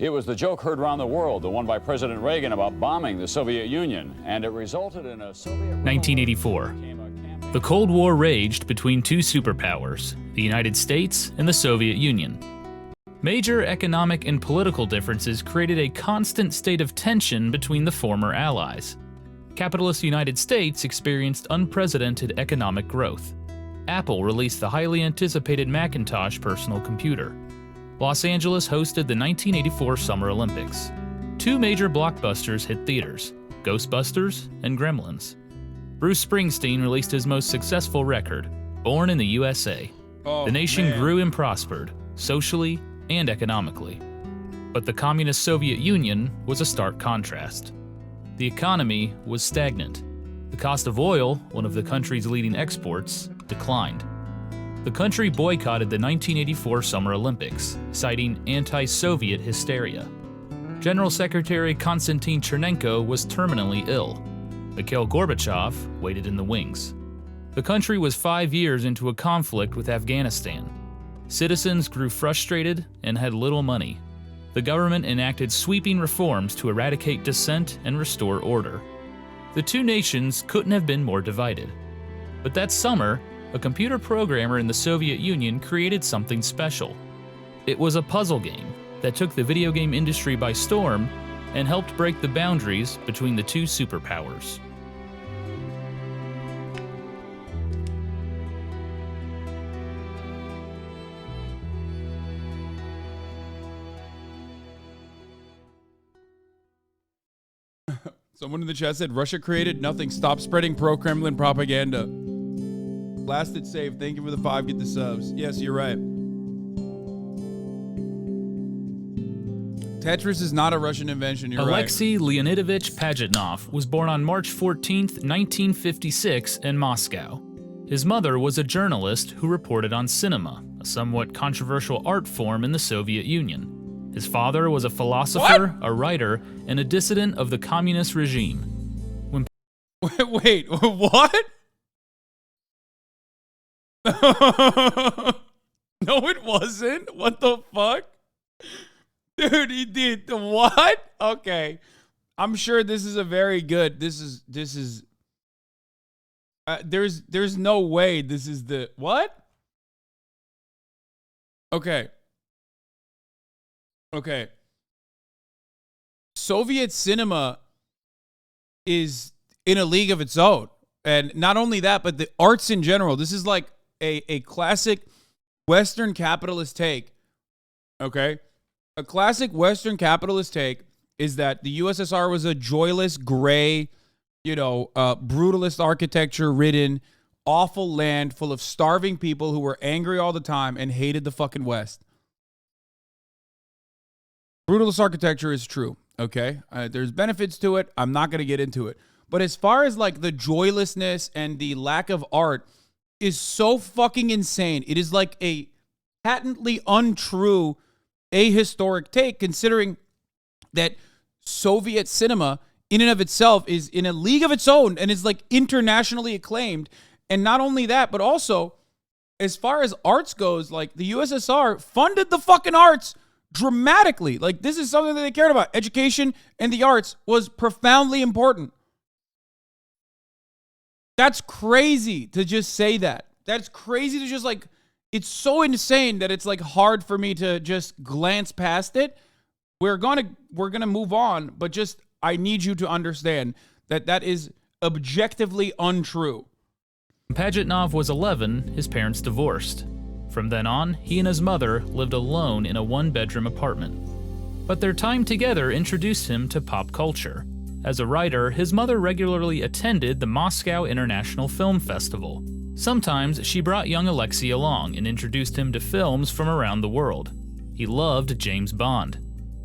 It was the joke heard around the world, the one by President Reagan about bombing the Soviet Union, and it resulted in a Soviet... 1984. The Cold War raged between two superpowers, the United States and the Soviet Union. Major economic and political differences created a constant state of tension between the former allies. Capitalist United States experienced unprecedented economic growth. Apple released the highly anticipated Macintosh personal computer. Los Angeles hosted the 1984 Summer Olympics. Two major blockbusters hit theaters, Ghostbusters and Gremlins. Bruce Springsteen released his most successful record, Born in the USA. The nation grew and prospered, socially and economically. But the communist Soviet Union was a stark contrast. The economy was stagnant. The cost of oil, one of the country's leading exports, declined. The country boycotted the 1984 Summer Olympics, citing anti-Soviet hysteria. General Secretary Konstantin Chernenko was terminally ill. Mikhail Gorbachev waited in the wings. The country was 5 years into a conflict with Afghanistan. Citizens grew frustrated and had little money. The government enacted sweeping reforms to eradicate dissent and restore order. The two nations couldn't have been more divided. But that summer, a computer programmer in the Soviet Union created something special. It was a puzzle game that took the video game industry by storm and helped break the boundaries between the two superpowers. Someone in the chat said, Russia created nothing. Stop spreading pro-Kremlin propaganda. Blasted save. Thank you for the 5. Get the subs. Yes, you're right. Tetris is not a Russian invention. You're Alexei right. Leonidovich Pajitnov was born on March 14, 1956 in Moscow. His mother was a journalist who reported on cinema, a somewhat controversial art form in the Soviet Union. His father was a philosopher, a writer, and a dissident of the communist regime. When Wait, what? No, it wasn't. What the fuck? Dude, he did. The what? Okay. I'm sure this is a very good. There's no way this is the what? Okay. Soviet cinema is in a league of its own. And not only that, but the arts in general. This is like a classic Western capitalist take. Okay? A classic Western capitalist take is that the USSR was a joyless, gray, brutalist architecture-ridden, awful land full of starving people who were angry all the time and hated the fucking West. Brutalist architecture is true, okay? There's benefits to it. I'm not going to get into it. But as far as like the joylessness and the lack of art is so fucking insane. It is like a patently untrue ahistoric take, considering that Soviet cinema in and of itself is in a league of its own and is like internationally acclaimed. And not only that, but also as far as arts goes, like the USSR funded the fucking arts dramatically. Like this is something that they cared about. Education and the arts was profoundly important. That's crazy to just say that. That's crazy to just like, it's so insane that it's like hard for me to just glance past it. We're gonna move on, but just I need you to understand that that is objectively untrue. When Pajitnov was 11, his parents divorced. From then on, he and his mother lived alone in a one-bedroom apartment. But their time together introduced him to pop culture. As a writer, his mother regularly attended the Moscow International Film Festival. Sometimes she brought young Alexei along and introduced him to films from around the world. He loved James Bond.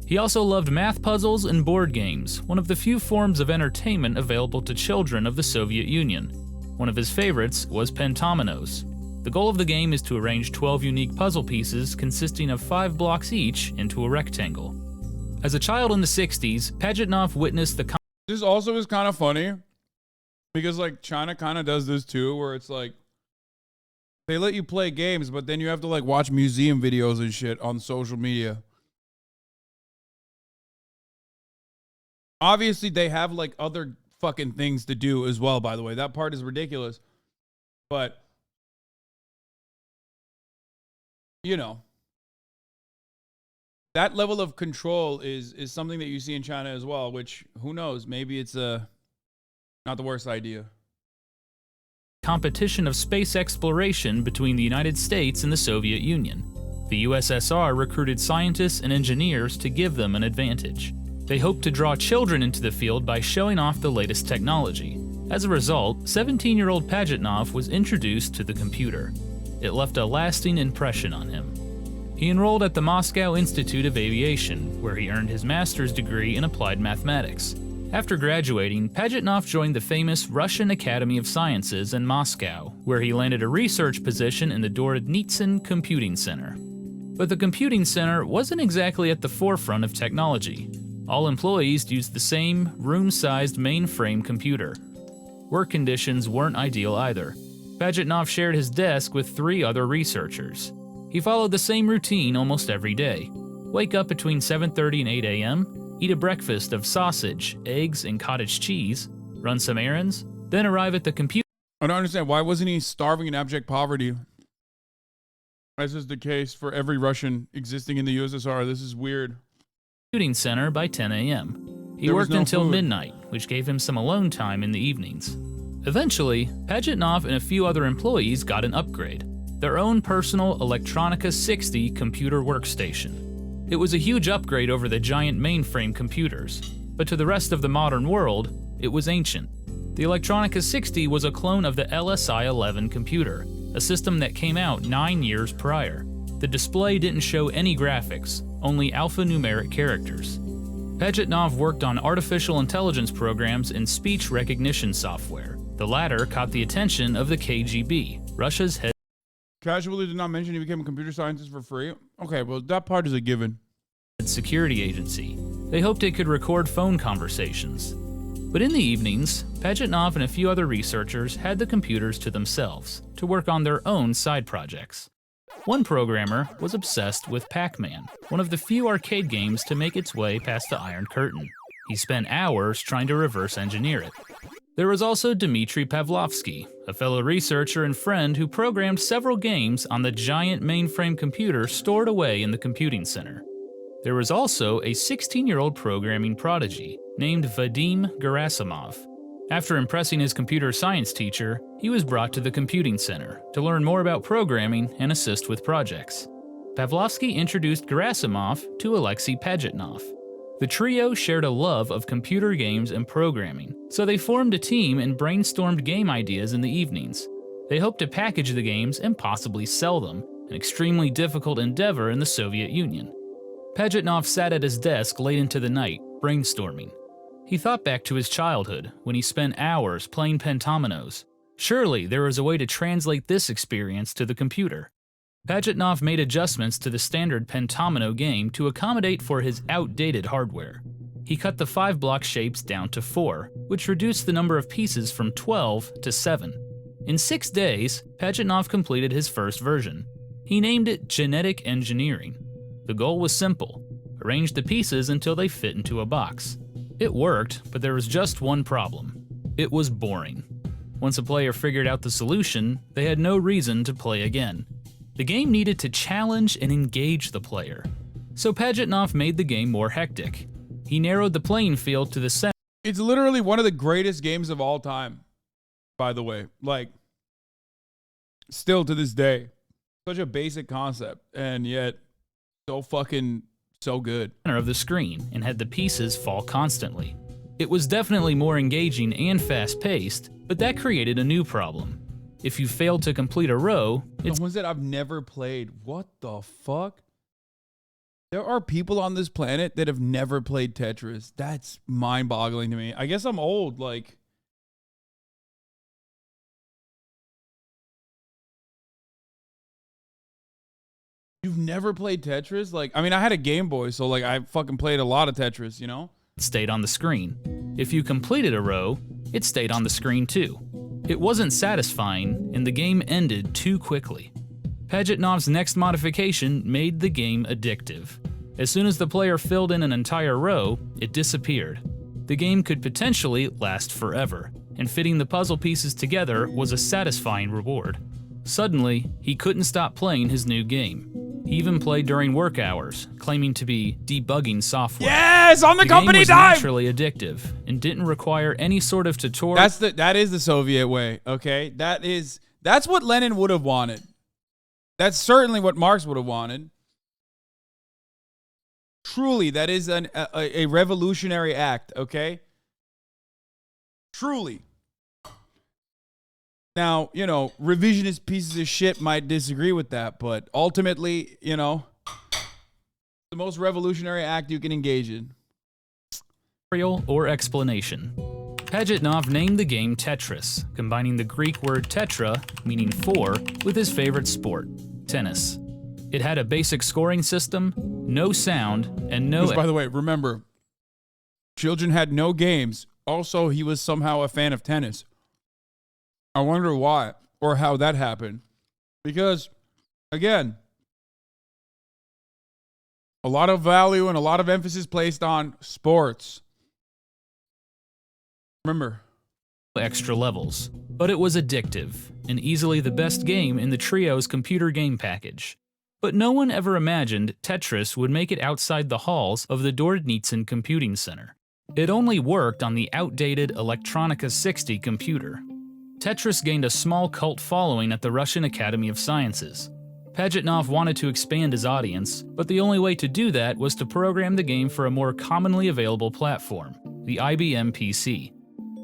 He also loved math puzzles and board games, one of the few forms of entertainment available to children of the Soviet Union. One of his favorites was Pentominoes. The goal of the game is to arrange 12 unique puzzle pieces consisting of 5 blocks each into a rectangle. As a child in the 60s, Pajitnov witnessed the This also is kind of funny because like China kind of does this too, where it's like they let you play games, but then you have to like watch museum videos and shit on social media. Obviously, they have like other fucking things to do as well, by the way. That part is ridiculous. But, you know, that level of control is something that you see in China as well, which, who knows, maybe it's not the worst idea. Competition of space exploration between the United States and the Soviet Union. The USSR recruited scientists and engineers to give them an advantage. They hoped to draw children into the field by showing off the latest technology. As a result, 17-year-old Pajitnov was introduced to the computer. It left a lasting impression on him. He enrolled at the Moscow Institute of Aviation, where he earned his master's degree in applied mathematics. After graduating, Pajitnov joined the famous Russian Academy of Sciences in Moscow, where he landed a research position in the Dornitsyn Computing Center. But the computing center wasn't exactly at the forefront of technology. All employees used the same room-sized mainframe computer. Work conditions weren't ideal either. Pajitnov shared his desk with 3 other researchers. He followed the same routine almost every day. Wake up between 7:30 and 8 a.m., eat a breakfast of sausage, eggs, and cottage cheese, run some errands, then arrive at the computer. I don't understand. Why wasn't he starving in abject poverty? As is the case for every Russian existing in the USSR. This is weird. Computing center by 10 a.m. He worked until midnight, which gave him some alone time in the evenings. Eventually, Pajitnov and a few other employees got an upgrade, their own personal Electronica 60 computer workstation. It was a huge upgrade over the giant mainframe computers, but to the rest of the modern world, it was ancient. The Electronica 60 was a clone of the LSI-11 computer, a system that came out 9 years prior. The display didn't show any graphics, only alphanumeric characters. Pajitnov worked on artificial intelligence programs and speech recognition software. The latter caught the attention of the KGB, Russia's head. Casually did not mention he became a computer scientist for free. Okay, well, that part is a given. Security agency. They hoped it could record phone conversations. But in the evenings, Pajitnov and a few other researchers had the computers to themselves to work on their own side projects. One programmer was obsessed with Pac-Man, one of the few arcade games to make its way past the Iron Curtain. He spent hours trying to reverse engineer it. There was also Dmitry Pavlovsky, a fellow researcher and friend who programmed several games on the giant mainframe computer stored away in the computing center. There was also a 16-year-old programming prodigy named Vadim Gerasimov. After impressing his computer science teacher, he was brought to the computing center to learn more about programming and assist with projects. Pavlovsky introduced Gerasimov to Alexei Pajitnov. The trio shared a love of computer games and programming, so they formed a team and brainstormed game ideas in the evenings. They hoped to package the games and possibly sell them, an extremely difficult endeavor in the Soviet Union. Pajitnov sat at his desk late into the night, brainstorming. He thought back to his childhood, when he spent hours playing pentominoes. Surely there was a way to translate this experience to the computer. Pajitnov made adjustments to the standard pentomino game to accommodate for his outdated hardware. He cut the 5-block shapes down to 4, which reduced the number of pieces from 12 to 7. In 6 days, Pajitnov completed his first version. He named it Genetic Engineering. The goal was simple: arrange the pieces until they fit into a box. It worked, but there was just one problem. It was boring. Once a player figured out the solution, they had no reason to play again. The game needed to challenge and engage the player. So Pajitnov made the game more hectic. He narrowed the playing field to the center. It's literally one of the greatest games of all time, by the way. Like, still to this day. Such a basic concept, and yet so good. Of the screen and had the pieces fall constantly. It was definitely more engaging and fast-paced, but that created a new problem. If you failed to complete a row, it's ones that I've never played. What the fuck? There are people on this planet that have never played Tetris. That's mind-boggling to me. I guess I'm old, like. You've never played Tetris? Like, I mean, I had a Game Boy, so like I fucking played a lot of Tetris, you know? It stayed on the screen. If you completed a row, it stayed on the screen too. It wasn't satisfying, and the game ended too quickly. Pajitnov's next modification made the game addictive. As soon as the player filled in an entire row, it disappeared. the game could potentially last forever, and fitting the puzzle pieces together was a satisfying reward. Suddenly, he couldn't stop playing his new game. He even played during work hours, claiming to be debugging software. Yes, on the company game was dime. naturally addictive and didn't require any sort of tutorial. That is the Soviet way, okay? That's what Lenin would have wanted. That's certainly what Marx would have wanted. Truly, that is a revolutionary act, okay? Truly. Now, revisionist pieces of shit might disagree with that, but ultimately, the most revolutionary act you can engage in. Or explanation. Pajitnov named the game Tetris, combining the Greek word tetra, meaning four, with his favorite sport, tennis. It had a basic scoring system, no sound, and no... By the way, remember, children had no games. Also, he was somehow a fan of tennis. I wonder why or how that happened. Because, again, a lot of value and a lot of emphasis placed on sports. Remember. Extra levels. But it was addictive, and easily the best game in the trio's computer game package. But no one ever imagined Tetris would make it outside the halls of the Dordnitsin Computing Center. It only worked on the outdated Electronica 60 computer. Tetris gained a small cult following at the Russian Academy of Sciences. Pajitnov wanted to expand his audience, but the only way to do that was to program the game for a more commonly available platform, the IBM PC.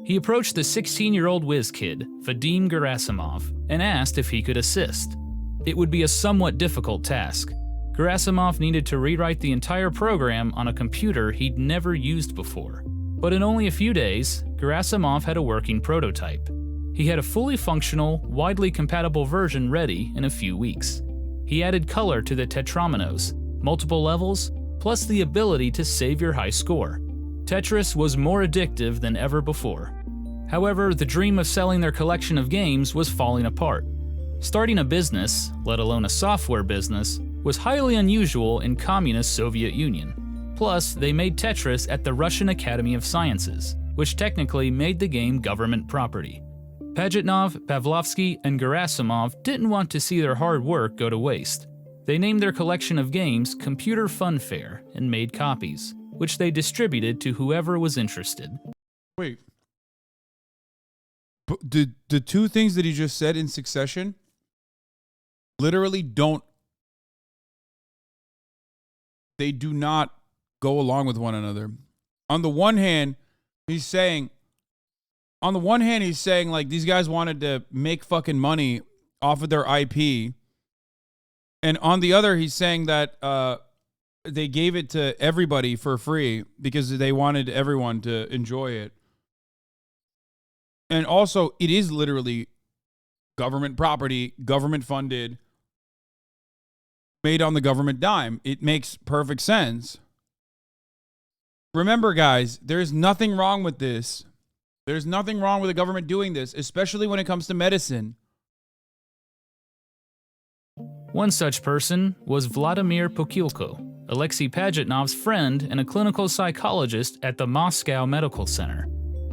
He approached the 16-year-old whiz kid, Vadim Gerasimov, and asked if he could assist. It would be a somewhat difficult task. Gerasimov needed to rewrite the entire program on a computer he'd never used before. But in only a few days, Gerasimov had a working prototype. He had a fully functional, widely compatible version ready in a few weeks. He added color to the tetrominoes, multiple levels, plus the ability to save your high score. Tetris was more addictive than ever before. However, the dream of selling their collection of games was falling apart. Starting a business, let alone a software business, was highly unusual in communist Soviet Union. Plus, they made Tetris at the Russian Academy of Sciences, which technically made the game government property. Pajitnov, Pavlovsky, and Gerasimov didn't want to see their hard work go to waste. They named their collection of games Computer Funfair and made copies, which they distributed to whoever was interested. Wait. But the two things that he just said in succession literally they do not go along with one another. On the one hand, he's saying like these guys wanted to make fucking money off of their IP. And on the other, he's saying that they gave it to everybody for free because they wanted everyone to enjoy it. And also, it is literally government property, government funded, made on the government dime. It makes perfect sense. Remember, guys, there's nothing wrong with this. There's nothing wrong with the government doing this, especially when it comes to medicine. One such person was Vladimir Pokyilko, Alexei Pajitnov's friend and a clinical psychologist at the Moscow Medical Center.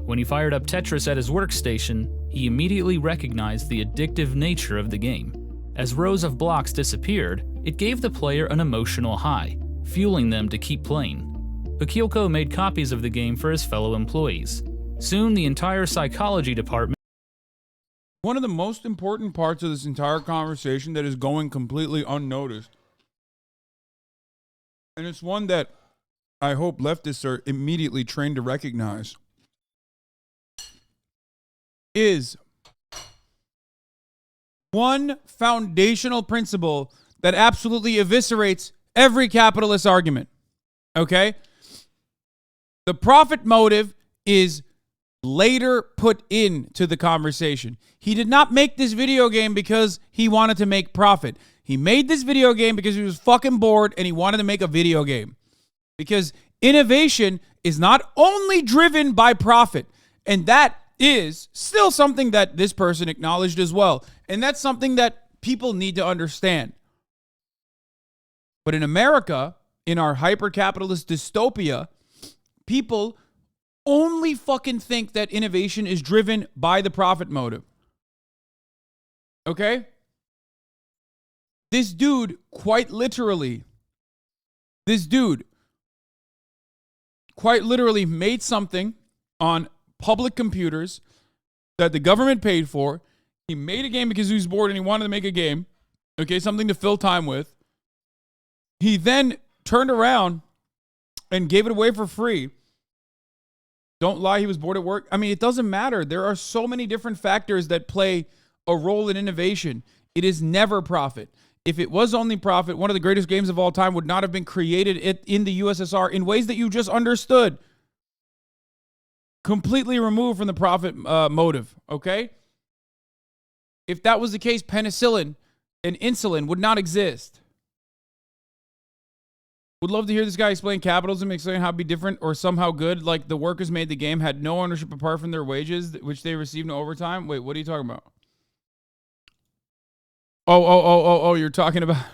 When he fired up Tetris at his workstation, he immediately recognized the addictive nature of the game. As rows of blocks disappeared, it gave the player an emotional high, fueling them to keep playing. Pokyilko made copies of the game for his fellow employees. Soon, the entire psychology department... One of the most important parts of this entire conversation that is going completely unnoticed, and it's one that I hope leftists are immediately trained to recognize, is one foundational principle that absolutely eviscerates every capitalist argument. Okay? The profit motive is later put into the conversation. He did not make this video game because he wanted to make profit. He made this video game because he was fucking bored and he wanted to make a video game. Because innovation is not only driven by profit, and that is still something that this person acknowledged as well. And that's something that people need to understand. But in America, in our hyper-capitalist dystopia, people only fucking think that innovation is driven by the profit motive. Okay? This dude, quite literally, made something on public computers that the government paid for. He made a game because he was bored and he wanted to make a game. Okay, something to fill time with. He then turned around and gave it away for free. Don't lie, he was bored at work. I mean, it doesn't matter. There are so many different factors that play a role in innovation. It is never profit. If it was only profit, one of the greatest games of all time would not have been created in the USSR in ways that you just understood. Completely removed from the profit motive, okay? If that was the case, penicillin and insulin would not exist. Would love to hear this guy explain capitalism, explain how it'd be different or somehow good. Like the workers made the game, had no ownership apart from their wages, which they received no overtime. Wait, what are you talking about? Oh, you're talking about...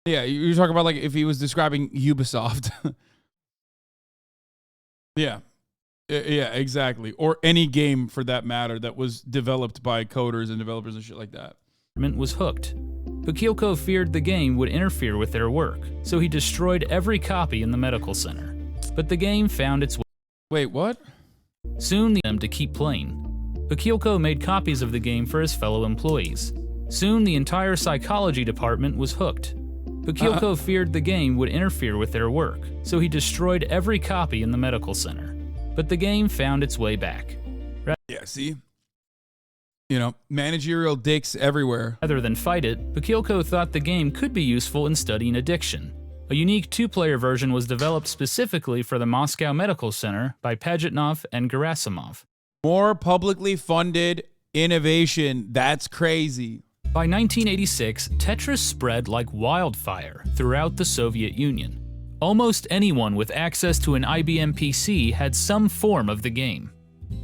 Yeah, you're talking about like if he was describing Ubisoft. Yeah. Yeah, exactly. Or any game for that matter that was developed by coders and developers and shit like that. Was hooked. But Kyoko feared the game would interfere with their work, so he destroyed every copy in the medical center. But the game found its way. Wait, what? Soon them to keep playing. But Kyoko made copies of the game for his fellow employees. Soon the entire psychology department was hooked. But Kyoko feared the game would interfere with their work, so he destroyed every copy in the medical center. But the game found its way back. Yeah, see? You know, managerial dicks everywhere. Rather than fight it, Kyoko thought the game could be useful in studying addiction. A unique two-player version was developed specifically for the Moscow Medical Center by Pajitnov and Gerasimov. More publicly funded innovation. That's crazy. By 1986, Tetris spread like wildfire throughout the Soviet Union. Almost anyone with access to an IBM PC had some form of the game.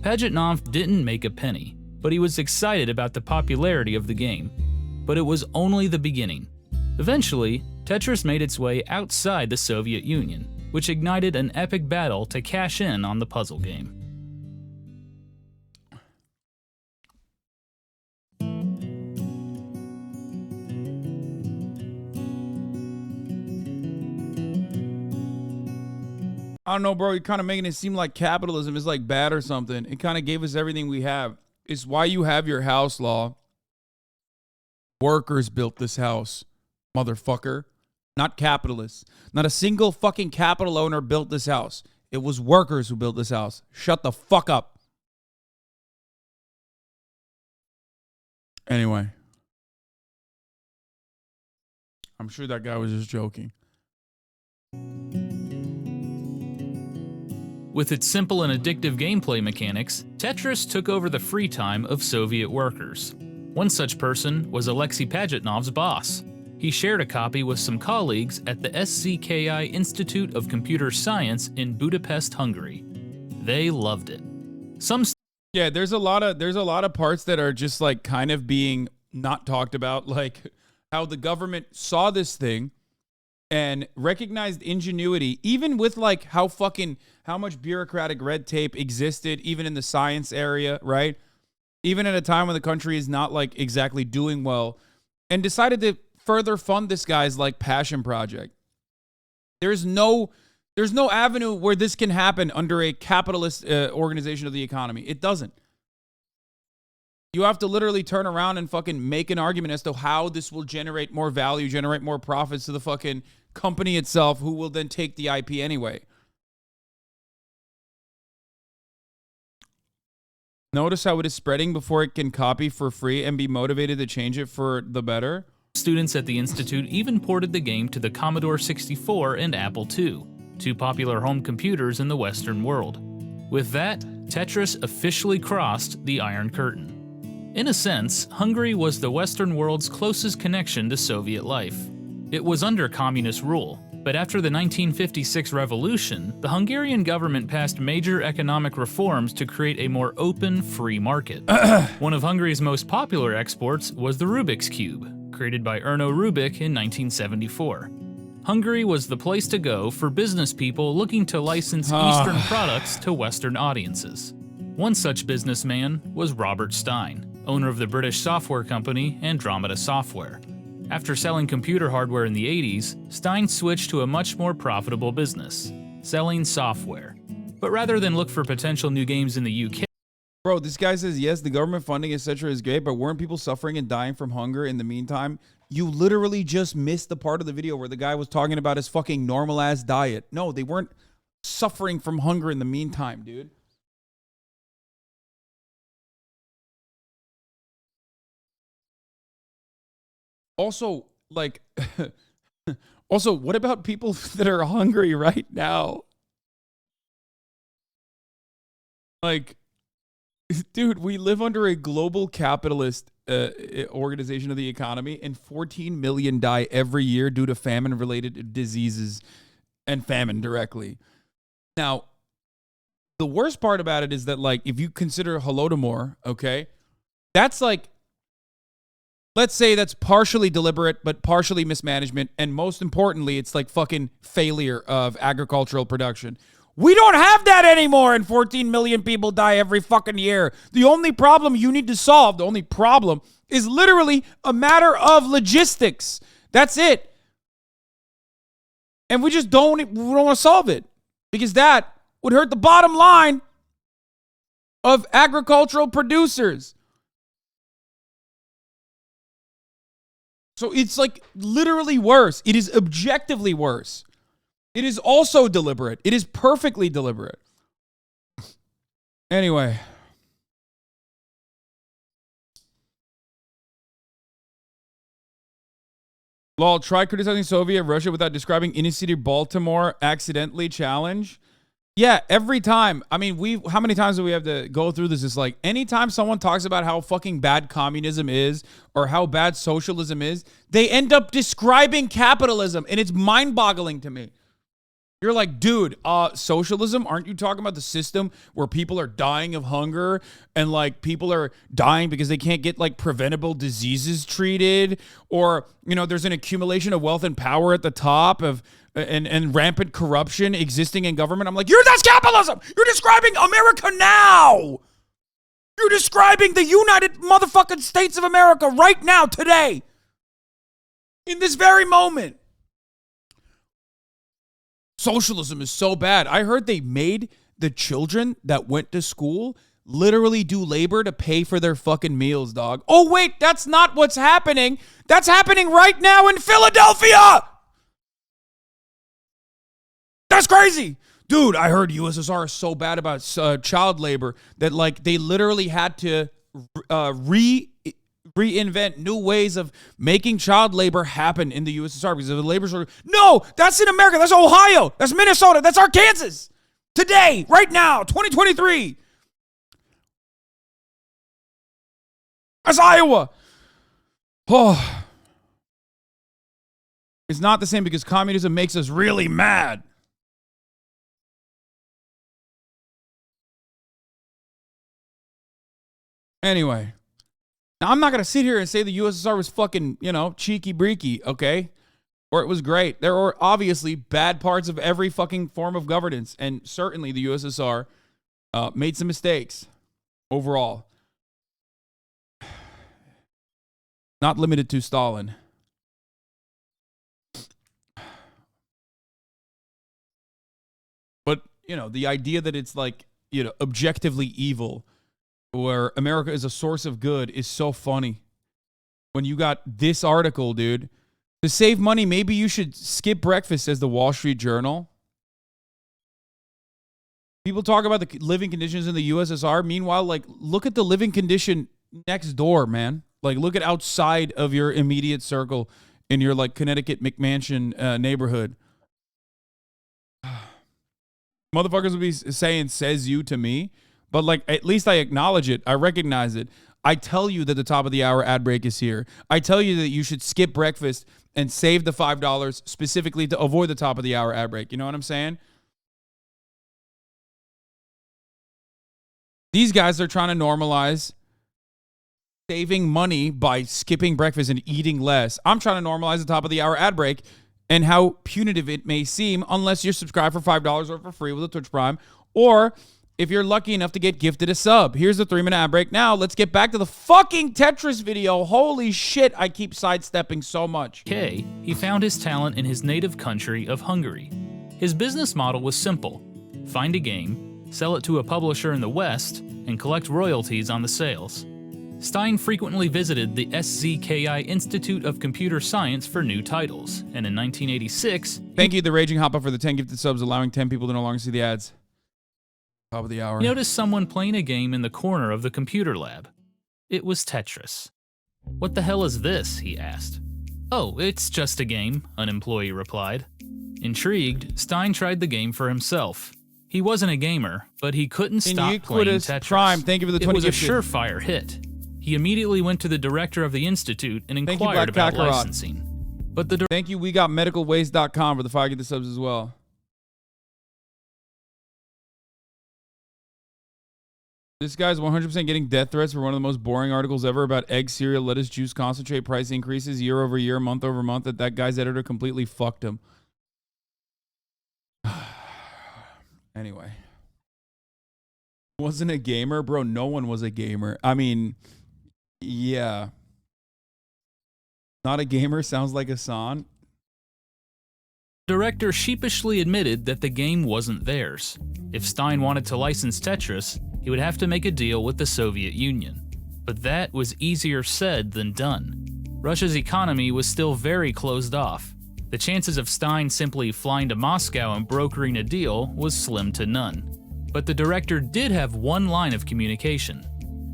Pajitnov didn't make a penny, but he was excited about the popularity of the game. But it was only the beginning. Eventually, Tetris made its way outside the Soviet Union, which ignited an epic battle to cash in on the puzzle game. I don't know, bro. You're kind of making it seem like capitalism is like bad or something. It kind of gave us everything we have. It's why you have your house law. Workers built this house, motherfucker. Not capitalists. Not a single fucking capital owner built this house. It was workers who built this house. Shut the fuck up. Anyway. I'm sure that guy was just joking. With its simple and addictive gameplay mechanics, Tetris took over the free time of Soviet workers. One such person was Alexei Pajitnov's boss. He shared a copy with some colleagues at the SCKI Institute of Computer Science in Budapest, Hungary. They loved it. Yeah, there's a lot of parts that are just like kind of being not talked about, like how the government saw this thing and recognized ingenuity, even with like how much bureaucratic red tape existed, even in the science area, right? Even at a time when the country is not like exactly doing well, and decided to further fund this guy's like passion project. There's no avenue where this can happen under a capitalist organization of the economy. It doesn't. You have to literally turn around and fucking make an argument as to how this will generate more value, generate more profits to the fucking company itself, who will then take the IP anyway. Notice how it is spreading before it can copy for free and be motivated to change it for the better. Students at the Institute even ported the game to the Commodore 64 and Apple II, two popular home computers in the Western world. With that, Tetris officially crossed the Iron Curtain. In a sense, Hungary was the Western world's closest connection to Soviet life. It was under communist rule, but after the 1956 revolution, the Hungarian government passed major economic reforms to create a more open, free market. One of Hungary's most popular exports was the Rubik's Cube, created by Erno Rubik in 1974. Hungary was the place to go for business people looking to license Eastern products to Western audiences. One such businessman was Robert Stein, owner of the British software company Andromeda Software. After selling computer hardware in the 80s, Stein switched to a much more profitable business, selling software. But rather than look for potential new games in the UK, bro, this guy says, yes, the government funding, etc. is great, but weren't people suffering and dying from hunger in the meantime? You literally just missed the part of the video where the guy was talking about his fucking normal-ass diet. No, they weren't suffering from hunger in the meantime, dude. Also, like, also, what about people that are hungry right now? Like, dude, we live under a global capitalist organization of the economy, and 14 million die every year due to famine-related diseases and famine directly. Now, the worst part about it is that, like, if you consider Holodomor, okay, that's like, let's say that's partially deliberate, but partially mismanagement, and most importantly, it's like fucking failure of agricultural production. We don't have that anymore, and 14 million people die every fucking year. The only problem you need to solve, the only problem, is literally a matter of logistics. That's it. And we just don't want to solve it, because that would hurt the bottom line of agricultural producers. So it's like literally worse. It is objectively worse. It is also deliberate. It is perfectly deliberate. Anyway. Lol, try criticizing Soviet Russia without describing inner city Baltimore accidentally challenge. Yeah, every time. I mean, how many times do we have to go through this? It's like anytime someone talks about how fucking bad communism is or how bad socialism is, they end up describing capitalism, and it's mind-boggling to me. You're like, dude, socialism? Aren't you talking about the system where people are dying of hunger and like people are dying because they can't get like preventable diseases treated, or, you know, there's an accumulation of wealth and power at the top of and rampant corruption existing in government? I'm like, that's capitalism. You're describing America now. You're describing the United motherfucking States of America right now, today, in this very moment. Socialism is so bad. I heard they made the children that went to school literally do labor to pay for their fucking meals, dog. Oh, wait, that's not what's happening. That's happening right now in Philadelphia. That's crazy. Dude, I heard USSR is so bad about child labor that, like, they literally had to reinvent new ways of making child labor happen in the USSR because of the labor shortage. No, that's in America. That's Ohio. That's Minnesota. That's Arkansas. Today, right now, 2023. That's Iowa. Oh. It's not the same because communism makes us really mad. Anyway. Now, I'm not going to sit here and say the USSR was fucking, cheeky-breaky, okay? Or it was great. There were obviously bad parts of every fucking form of governance, and certainly the USSR made some mistakes overall. Not limited to Stalin. But, the idea that it's like, objectively evil, where America is a source of good, is so funny. When you got this article, dude, to save money, maybe you should skip breakfast, says the Wall Street Journal. People talk about the living conditions in the USSR. Meanwhile, like, look at the living condition next door, man. Like, look at outside of your immediate circle in your, like, Connecticut McMansion neighborhood. Motherfuckers will be saying, says you to me. But, like, at least I acknowledge it. I recognize it. I tell you that the top of the hour ad break is here. I tell you that you should skip breakfast and save the $5 specifically to avoid the top of the hour ad break. You know what I'm saying? These guys are trying to normalize saving money by skipping breakfast and eating less. I'm trying to normalize the top of the hour ad break and how punitive it may seem unless you're subscribed for $5 or for free with a Twitch Prime, or if you're lucky enough to get gifted a sub. Here's the 3-minute ad break. Now, let's get back to the fucking Tetris video. Holy shit, I keep sidestepping so much. K, he found his talent in his native country of Hungary. His business model was simple. Find a game, sell it to a publisher in the West, and collect royalties on the sales. Stein frequently visited the SZKI Institute of Computer Science for new titles, and in 1986... Thank you, The Raging Hoppa, for the 10 gifted subs, allowing 10 people to no longer see the ads. Top of the hour. He noticed someone playing a game in the corner of the computer lab. It was Tetris. "What the hell is this?" he asked. "Oh, it's just a game," an employee replied. Intrigued, Stein tried the game for himself. He wasn't a gamer, but he couldn't stop playing Tetris. Prime. Thank you for the 20 It was gifted. a surefire hit. He immediately went to the director of the institute and inquired about licensing. But the Thank you, WeGotMedicalWaste.com for the 5 gifted subs as well. This guy's 100% getting death threats for one of the most boring articles ever about egg, cereal, lettuce, juice, concentrate price increases year over year, month over month. That guy's editor completely fucked him. Anyway. Wasn't a gamer? Bro, no one was a gamer. I mean, yeah. Not a gamer sounds like Hasan. director sheepishly admitted that the game wasn't theirs. If Stein wanted to license Tetris, he would have to make a deal with the Soviet Union. But that was easier said than done. Russia's economy was still very closed off. The chances of Stein simply flying to Moscow and brokering a deal was slim to none. But the director did have one line of communication.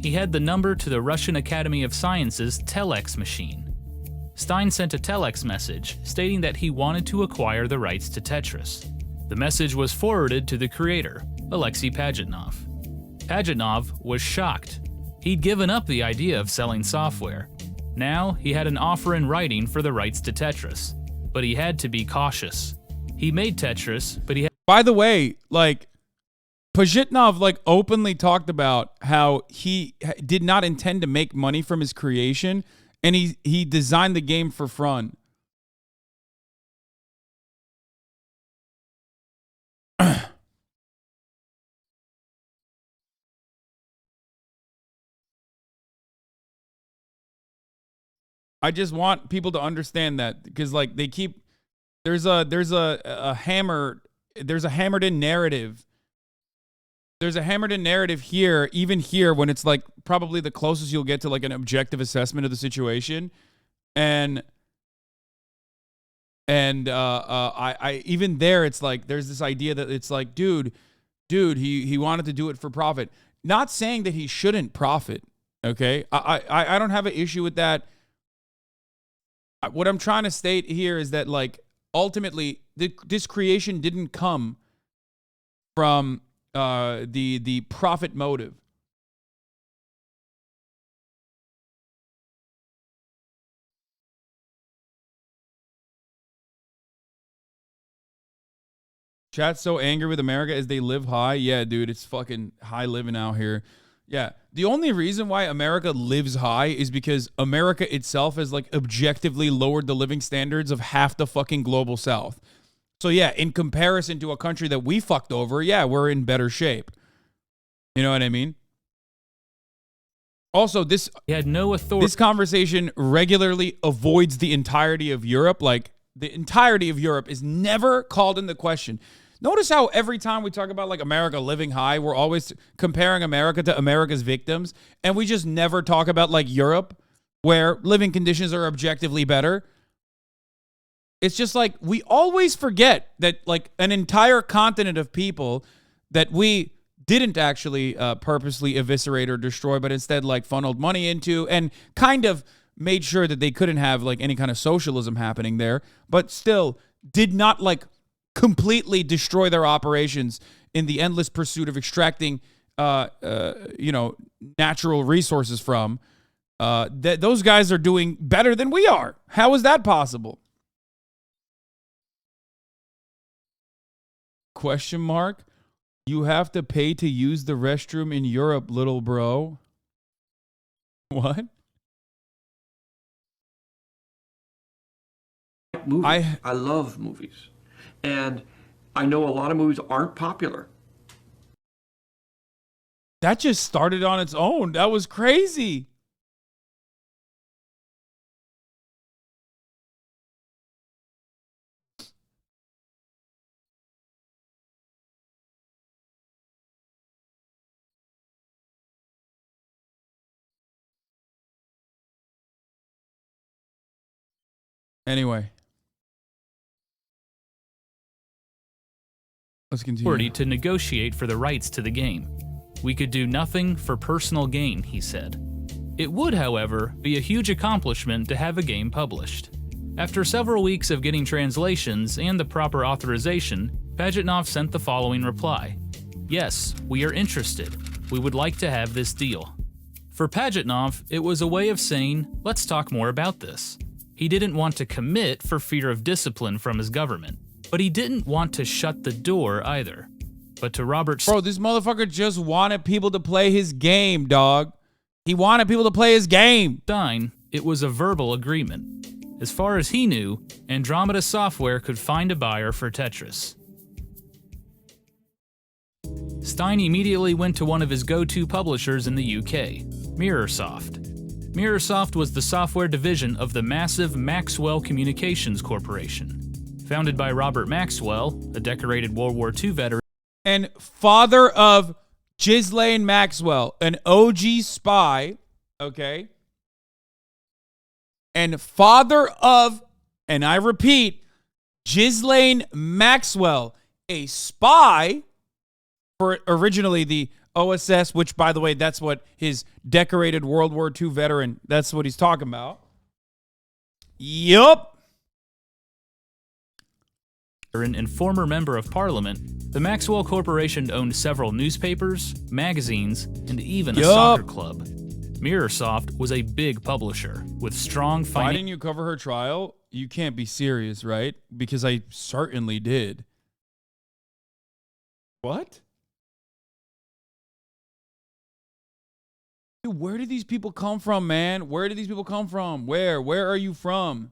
He had the number to the Russian Academy of Sciences telex machine. Stein sent a telex message stating that he wanted to acquire the rights to Tetris. The message was forwarded to the creator, Alexei Pajitnov. Pajitnov was shocked. He'd given up the idea of selling software. Now he had an offer in writing for the rights to Tetris, but he had to be cautious. He made Tetris, but he had— By the way, Pajitnov openly talked about how he did not intend to make money from his creation, and he designed the game for fun. I just want people to understand that, because they keep there's a hammered in narrative. There's a hammered in narrative here, even here, when it's probably the closest you'll get to an objective assessment of the situation, and I even there it's there's this idea that it's dude, he wanted to do it for profit. Not saying that he shouldn't profit, okay? I don't have an issue with that. What I'm trying to state here is that ultimately this creation didn't come from the profit motive. Chat's so angry with America as they live high. Yeah, dude, it's fucking high living out here. Yeah, the only reason why America lives high is because America itself has objectively lowered the living standards of half the fucking global south. So yeah, in comparison to a country that we fucked over, yeah, we're in better shape. You know what I mean? Also, he had no authority. This conversation regularly avoids the entirety of Europe. The entirety of Europe is never called into question. Notice how every time we talk about America living high, we're always comparing America to America's victims, and we just never talk about Europe, where living conditions are objectively better. It's just we always forget that an entire continent of people that we didn't actually purposely eviscerate or destroy, but instead funneled money into and kind of made sure that they couldn't have any kind of socialism happening there, but still did not completely destroy their operations in the endless pursuit of extracting natural resources from. Those guys are doing better than we are. How is that possible? Question mark? You have to pay to use the restroom in Europe, little bro. What? like movies. I love movies. And I know a lot of movies aren't popular. That just started on its own. That was crazy. Anyway, let's continue. To negotiate for the rights to the game. We could do nothing for personal gain, he said. It would, however, be a huge accomplishment to have a game published. After several weeks of getting translations and the proper authorization, Pajitnov sent the following reply. Yes, we are interested. We would like to have this deal. For Pajitnov, it was a way of saying, let's talk more about this. He didn't want to commit for fear of discipline from his government, but he didn't want to shut the door either. But to Robert... Bro, this motherfucker just wanted people to play his game, dog. He wanted people to play his game. Stein, it was a verbal agreement. As far as he knew, Andromeda Software could find a buyer for Tetris. Stein immediately went to one of his go-to publishers in the UK, Mirrorsoft. Mirrorsoft was the software division of the massive Maxwell Communications Corporation. Founded by Robert Maxwell, a decorated World War II veteran, and father of Ghislaine Maxwell, an OG spy, okay? And father of, and I repeat, Ghislaine Maxwell, a spy for originally the OSS, which, by the way, that's what his decorated World War II veteran, that's what he's talking about. Yup. and former member of parliament, the Maxwell Corporation owned several newspapers, magazines, and even a soccer club. Mirrorsoft was a big publisher with strong financial... Why didn't you cover her trial? You can't be serious, right? Because I certainly did. What? Dude, where did these people come from, man? Where did these people come from? Where are you from?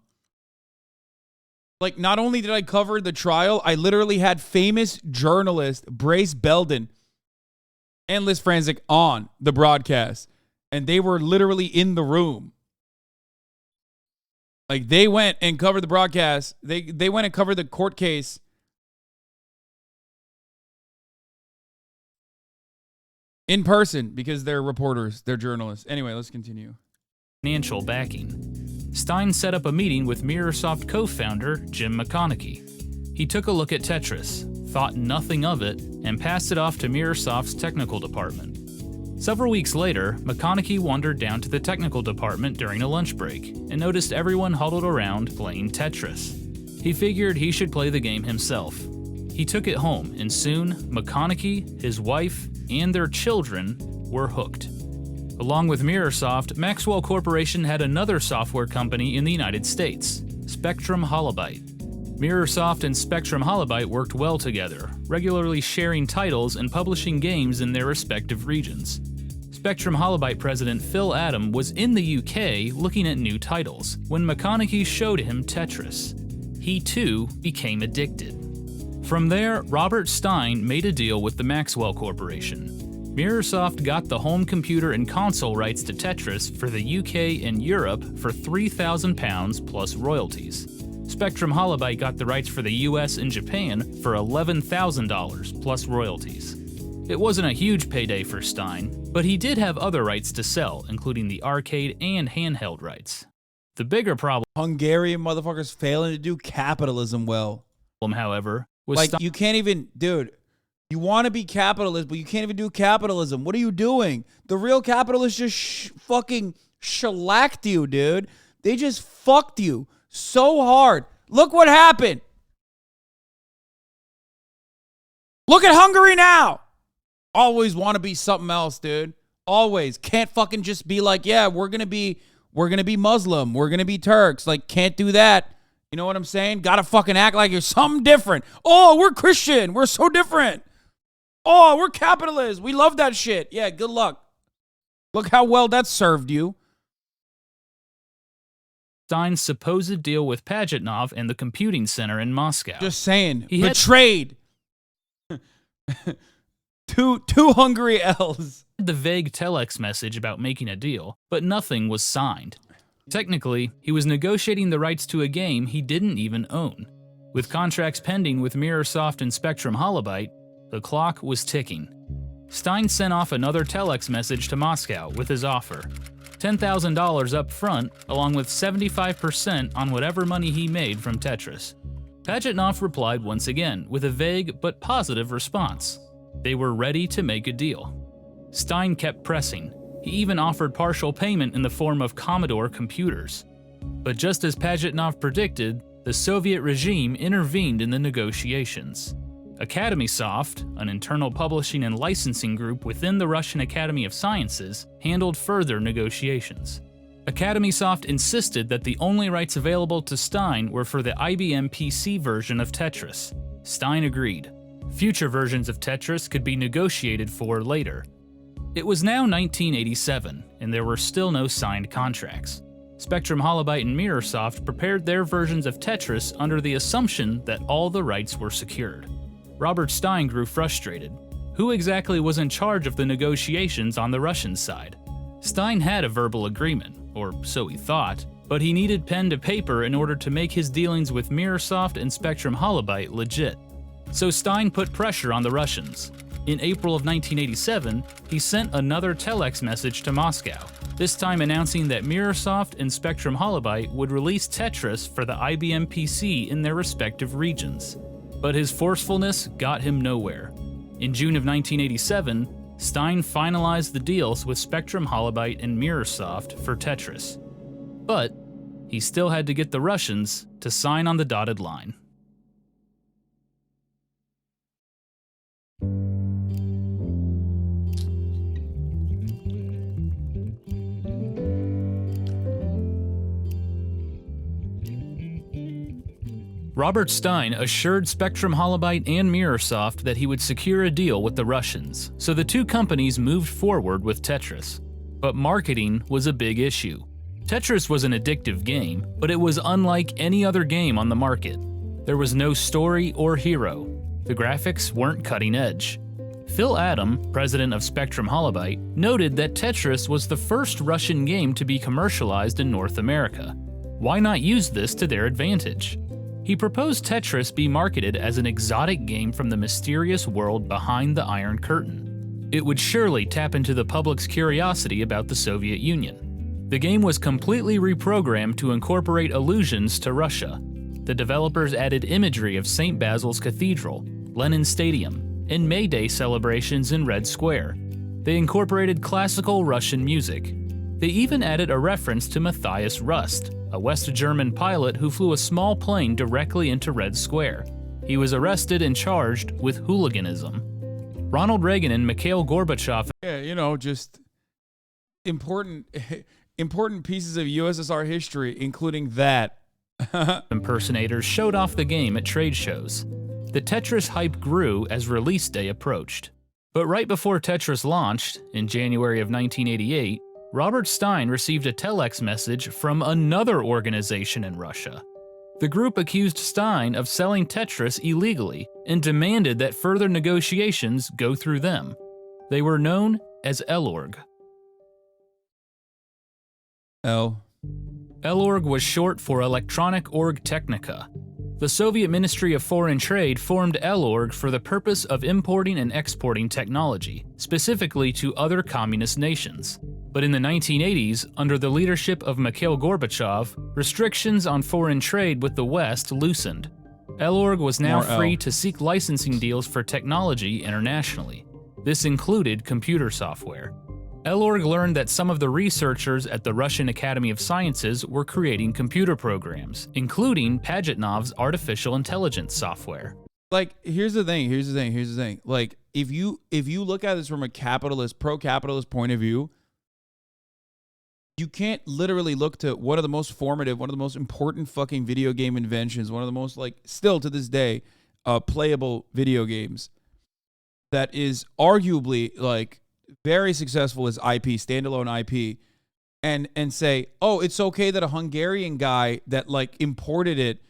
Like, not only did I cover the trial, I literally had famous journalist Brace Belden and Liz Franzik on the broadcast. And they were literally in the room. Like, they went and covered the broadcast. They went and covered the court case. In person, because they're reporters, they're journalists. Anyway, let's continue. Financial backing. Stein set up a meeting with Mirrorsoft co-founder Jim McConnachie. He took a look at Tetris, thought nothing of it, and passed it off to Mirrorsoft's technical department. Several weeks later, McConnachie wandered down to the technical department during a lunch break and noticed everyone huddled around playing Tetris. He figured he should play the game himself. He took it home, and soon, McConnachie, his wife, and their children were hooked. Along with Mirrorsoft, Maxwell Corporation had another software company in the United States, Spectrum Holobyte. Mirrorsoft and Spectrum Holobyte worked well together, regularly sharing titles and publishing games in their respective regions. Spectrum Holobyte president Phil Adam was in the UK looking at new titles when McConnachie showed him Tetris. He too became addicted. From there, Robert Stein made a deal with the Maxwell Corporation. Mirrorsoft got the home computer and console rights to Tetris for the UK and Europe for £3,000 plus royalties. Spectrum Holobyte got the rights for the US and Japan for $11,000 plus royalties. It wasn't a huge payday for Stein, but he did have other rights to sell, including the arcade and handheld rights. The bigger problem, Hungarian motherfuckers failing to do capitalism well. However, was like, you can't even, dude, you want to be capitalist, but you can't even do capitalism. What are you doing? The real capitalists just fucking shellacked you, dude. They just fucked you so hard. Look what happened. Look at Hungary now. Always want to be something else, dude. Always. Can't fucking just be like, yeah, we're going to be Muslim. We're going to be Turks. Like, can't do that. You know what I'm saying? Gotta fucking act like you're something different. Oh, we're Christian. We're so different. Oh, we're capitalists. We love that shit. Yeah, good luck. Look how well that served you. Stein's supposed deal with Pajitnov and the computing center in Moscow. Just saying. He had- Betrayed. two hungry L's. The vague telex message about making a deal, but nothing was signed. Technically, he was negotiating the rights to a game he didn't even own. With contracts pending with Mirrorsoft and Spectrum Holobyte, the clock was ticking. Stein sent off another telex message to Moscow with his offer. $10,000 up front, along with 75% on whatever money he made from Tetris. Pajitnov replied once again with a vague but positive response. They were ready to make a deal. Stein kept pressing. He even offered partial payment in the form of Commodore computers. But just as Pajitnov predicted, the Soviet regime intervened in the negotiations. AcademySoft, an internal publishing and licensing group within the Russian Academy of Sciences, handled further negotiations. AcademySoft insisted that the only rights available to Stein were for the IBM PC version of Tetris. Stein agreed. Future versions of Tetris could be negotiated for later. It was now 1987, and there were still no signed contracts. Spectrum Holobyte and Mirrorsoft prepared their versions of Tetris under the assumption that all the rights were secured. Robert Stein grew frustrated. Who exactly was in charge of the negotiations on the Russian side? Stein had a verbal agreement, or so he thought, but he needed pen to paper in order to make his dealings with Mirrorsoft and Spectrum Holobyte legit. So Stein put pressure on the Russians. In April of 1987, he sent another telex message to Moscow, this time announcing that Mirrorsoft and Spectrum Holobyte would release Tetris for the IBM PC in their respective regions. But his forcefulness got him nowhere. In June of 1987, Stein finalized the deals with Spectrum Holobyte and Mirrorsoft for Tetris. But he still had to get the Russians to sign on the dotted line. Robert Stein assured Spectrum Holobyte and Mirrorsoft that he would secure a deal with the Russians, so the two companies moved forward with Tetris. But marketing was a big issue. Tetris was an addictive game, but it was unlike any other game on the market. There was no story or hero. The graphics weren't cutting edge. Phil Adam, president of Spectrum Holobyte, noted that Tetris was the first Russian game to be commercialized in North America. Why not use this to their advantage? He proposed Tetris be marketed as an exotic game from the mysterious world behind the Iron Curtain. It would surely tap into the public's curiosity about the Soviet Union. The game was completely reprogrammed to incorporate allusions to Russia. The developers added imagery of St. Basil's Cathedral, Lenin Stadium, and May Day celebrations in Red Square. They incorporated classical Russian music. They even added a reference to Matthias Rust, a West German pilot who flew a small plane directly into Red Square. He was arrested and charged with hooliganism. Ronald Reagan and Mikhail Gorbachev, just important pieces of USSR history, including that. impersonators showed off the game at trade shows. The Tetris hype grew as release day approached. But right before Tetris launched, in January of 1988, Robert Stein received a telex message from another organization in Russia. The group accused Stein of selling Tetris illegally and demanded that further negotiations go through them. They were known as ELORG. ELORG was short for Electronic Org Technica. The Soviet Ministry of Foreign Trade formed ELORG for the purpose of importing and exporting technology, specifically to other communist nations. But in the 1980s, under the leadership of Mikhail Gorbachev, restrictions on foreign trade with the West loosened. ELORG was now free to seek licensing deals for technology internationally. This included computer software. ELORG learned that some of the researchers at the Russian Academy of Sciences were creating computer programs, including Pajitnov's artificial intelligence software. Like, here's the thing. Like, if you look at this from a pro-capitalist point of view, you can't literally look to one of the most formative, one of the most important fucking video game inventions, one of the most, still to this day, playable video games that is arguably, very successful as IP, standalone IP, and say, oh, it's okay that a Hungarian guy that like imported it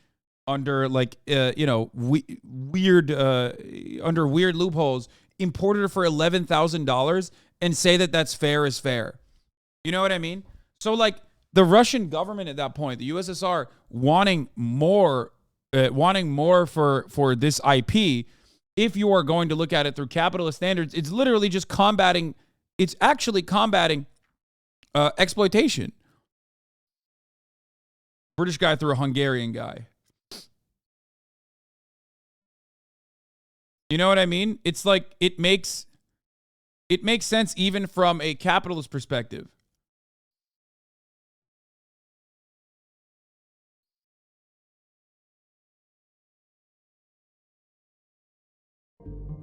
under like weird under weird loopholes imported it for $11,000 and say that that's fair is fair. You know what I mean? So like the Russian government at that point, the USSR wanting more for this IP. If you are going to look at it through capitalist standards, it's literally just combating. It's actually combating exploitation. British guy through a Hungarian guy. You know what I mean? It's like it makes sense even from a capitalist perspective.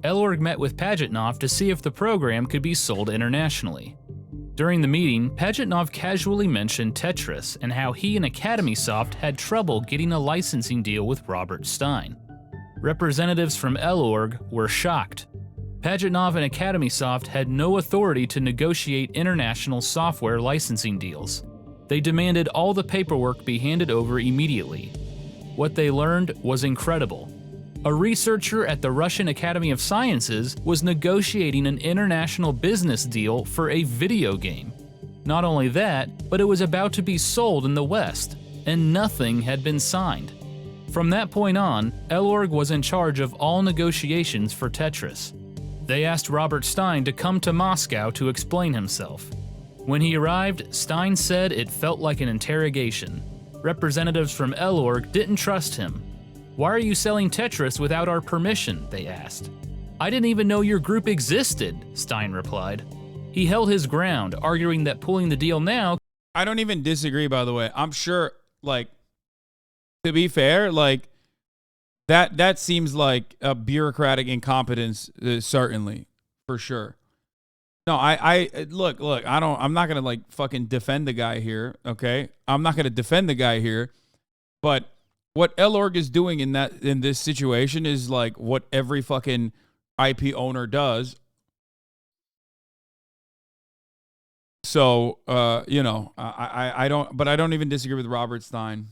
Elorg met with Pajitnov to see if the program could be sold internationally. During the meeting, Pajitnov casually mentioned Tetris and how he and Academy Soft had trouble getting a licensing deal with Robert Stein. Representatives from Elorg were shocked. Pajitnov and Academy Soft had no authority to negotiate international software licensing deals. They demanded all the paperwork be handed over immediately. What they learned was incredible. A researcher at the Russian Academy of Sciences was negotiating an international business deal for a video game. Not only that, but it was about to be sold in the West, and nothing had been signed. From that point on, Elorg was in charge of all negotiations for Tetris. They asked Robert Stein to come to Moscow to explain himself. When he arrived, Stein said it felt like an interrogation. Representatives from Elorg didn't trust him. "Why are you selling Tetris without our permission?" they asked. "I didn't even know your group existed," Stein replied. He held his ground, arguing that pulling the deal now... I don't even disagree, by the way. I'm sure, like, to be fair, like, that seems like a bureaucratic incompetence, certainly, for sure. No, look, I'm not gonna like fucking defend the guy here, okay? I'm not gonna defend the guy here, but what Elorg is doing in this situation is like what every fucking IP owner does. So, I don't even disagree with Robert Stein.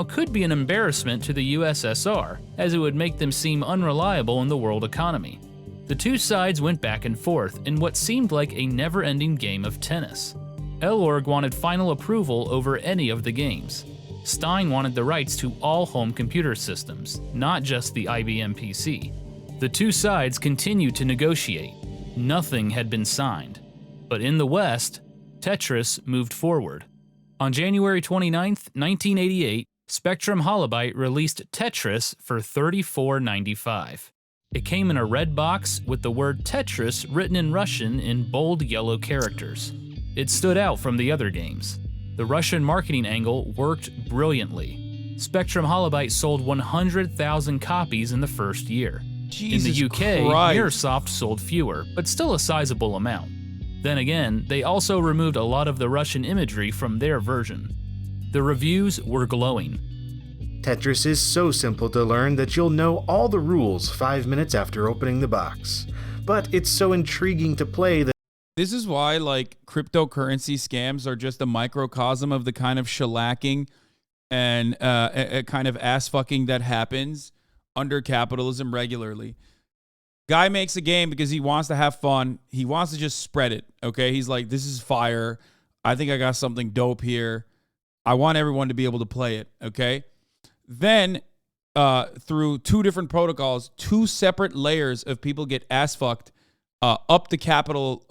Could be an embarrassment to the USSR, as it would make them seem unreliable in the world economy. The two sides went back and forth in what seemed like a never-ending game of tennis. Elorg wanted final approval over any of the games. Stein wanted the rights to all home computer systems, not just the IBM PC. The two sides continued to negotiate. Nothing had been signed. But in the West, Tetris moved forward. On January 29, 1988, Spectrum Holobyte released Tetris for $34.95. It came in a red box with the word Tetris written in Russian in bold yellow characters. It stood out from the other games. The Russian marketing angle worked brilliantly. Spectrum Holobyte sold 100,000 copies in the first year. Jesus in the UK, Christ. Mirrorsoft sold fewer, but still a sizable amount. Then again, they also removed a lot of the Russian imagery from their version. The reviews were glowing. Tetris is so simple to learn that you'll know all the rules 5 minutes after opening the box. But it's so intriguing to play that This is why, like, cryptocurrency scams are just a microcosm of the kind of shellacking and a kind of ass fucking that happens under capitalism regularly. Guy makes a game because he wants to have fun. He wants to just spread it, okay? He's like, this is fire. I think I got something dope here. I want everyone to be able to play it, okay? Then, through two different protocols, two separate layers of people get ass fucked up the capital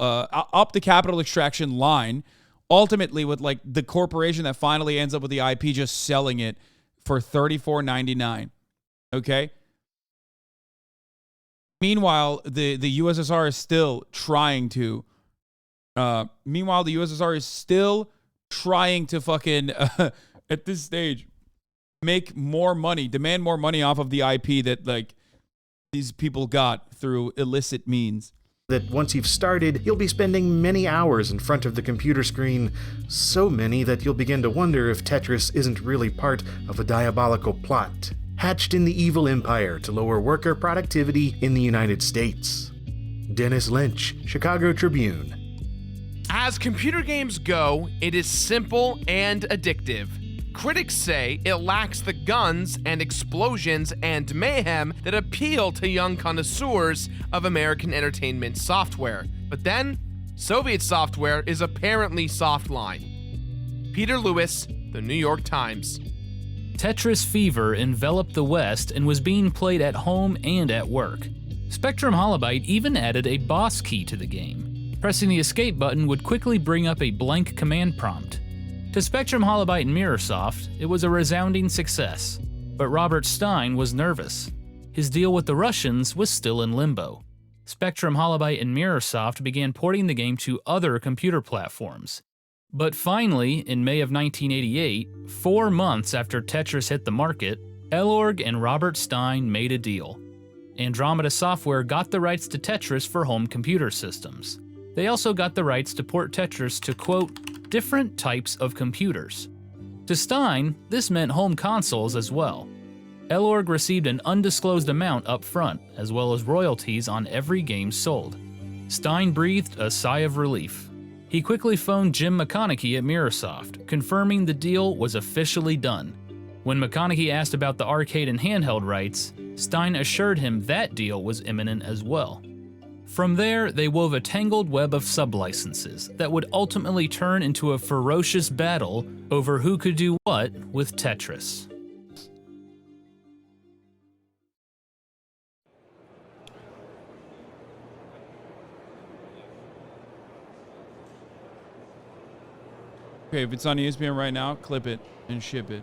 extraction line, ultimately with like the corporation that finally ends up with the IP just selling it for $34.99. Okay. Meanwhile, the USSR is still trying to. Fucking at this stage make more money, demand more money off of the IP that like these people got through illicit means. that once you've started, you'll be spending many hours in front of the computer screen, so many that you'll begin to wonder if Tetris isn't really part of a diabolical plot, hatched in the evil empire to lower worker productivity in the United States. Dennis Lynch, Chicago Tribune. As computer games go, it is simple and addictive. Critics say it lacks the guns and explosions and mayhem that appeal to young connoisseurs of American entertainment software. But then, Soviet software is apparently softline. Peter Lewis, The New York Times. Tetris fever enveloped the West and was being played at home and at work. Spectrum Holobyte even added a boss key to the game. Pressing the escape button would quickly bring up a blank command prompt. To Spectrum Holobyte and Mirrorsoft, it was a resounding success. But Robert Stein was nervous. His deal with the Russians was still in limbo. Spectrum Holobyte and Mirrorsoft began porting the game to other computer platforms. But finally, in May of 1988, 4 months after Tetris hit the market, Elorg and Robert Stein made a deal. Andromeda Software got the rights to Tetris for home computer systems. They also got the rights to port Tetris to, quote, different types of computers. To Stein, this meant home consoles as well. Elorg received an undisclosed amount up front, as well as royalties on every game sold. Stein breathed a sigh of relief. He quickly phoned Jim McConaughey at Mirrorsoft, confirming the deal was officially done. When McConaughey asked about the arcade and handheld rights, Stein assured him that deal was imminent as well. From there, they wove a tangled web of sublicenses that would ultimately turn into a ferocious battle over who could do what with Tetris. Okay, if it's on ESPN right now, clip it and ship it.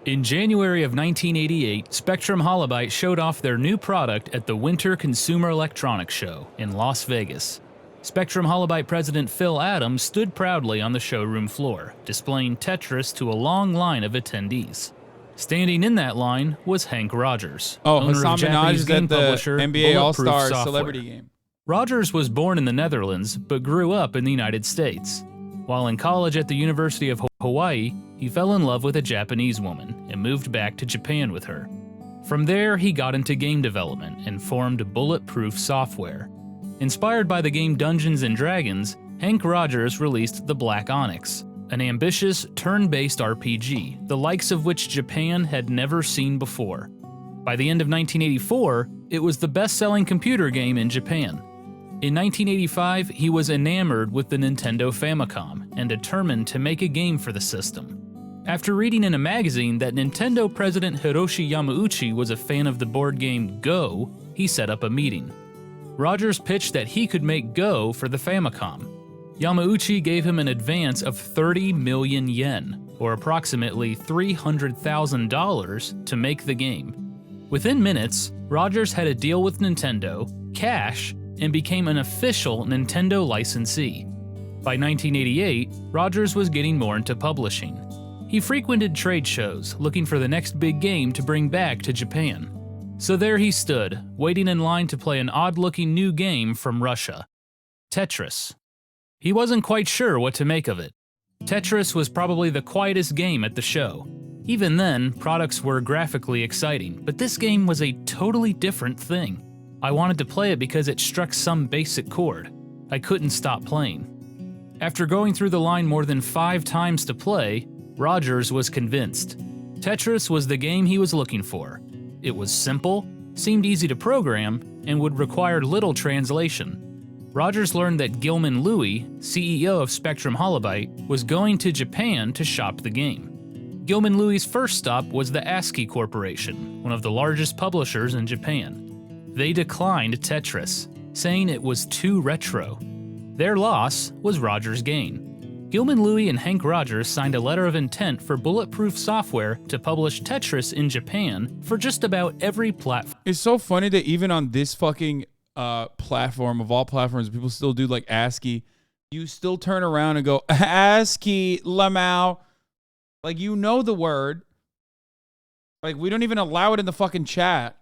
In January of 1988, Spectrum Holobyte showed off their new product at the Winter Consumer Electronics Show in Las Vegas. Spectrum Holobyte president Phil Adams stood proudly on the showroom floor, displaying Tetris to a long line of attendees. Standing in that line was Hank Rogers, owner of Hasan Japanese is game at the publisher NBA Bulletproof All-Star Software. Celebrity Game. Rogers was born in the Netherlands, but grew up in the United States. While in college at the University of Hawaii, he fell in love with a Japanese woman and moved back to Japan with her. From there, he got into game development and formed Bulletproof Software. Inspired by the game Dungeons & Dragons, Hank Rogers released The Black Onyx, an ambitious, turn-based RPG, the likes of which Japan had never seen before. By the end of 1984, it was the best-selling computer game in Japan. In 1985, he was enamored with the Nintendo Famicom and determined to make a game for the system. After reading in a magazine that Nintendo president Hiroshi Yamauchi was a fan of the board game Go, he set up a meeting. Rogers pitched that he could make Go for the Famicom. Yamauchi gave him an advance of 30 million yen, or approximately $300,000, to make the game. Within minutes, Rogers had a deal with Nintendo, cash, and became an official Nintendo licensee. By 1988, Rogers was getting more into publishing. He frequented trade shows, looking for the next big game to bring back to Japan. So there he stood, waiting in line to play an odd-looking new game from Russia, Tetris. He wasn't quite sure what to make of it. Tetris was probably the quietest game at the show. Even then, products were graphically exciting, but this game was a totally different thing. I wanted to play it because it struck some basic chord. I couldn't stop playing. After going through the line more than 5 times to play, Rogers was convinced. Tetris was the game he was looking for. It was simple, seemed easy to program, and would require little translation. Rogers learned that Gilman Louie, CEO of Spectrum Holobyte, was going to Japan to shop the game. Gilman Louie's first stop was the ASCII Corporation, one of the largest publishers in Japan. They declined Tetris, saying it was too retro. Their loss was Rogers' gain. Gilman Louie and Hank Rogers signed a letter of intent for Bulletproof Software to publish Tetris in Japan for just about every platform. It's so funny that even on this fucking platform, of all platforms, people still do like ASCII. You still turn around and go, ASCII, Lamau. Like, you know the word. Like, we don't even allow it in the fucking chat.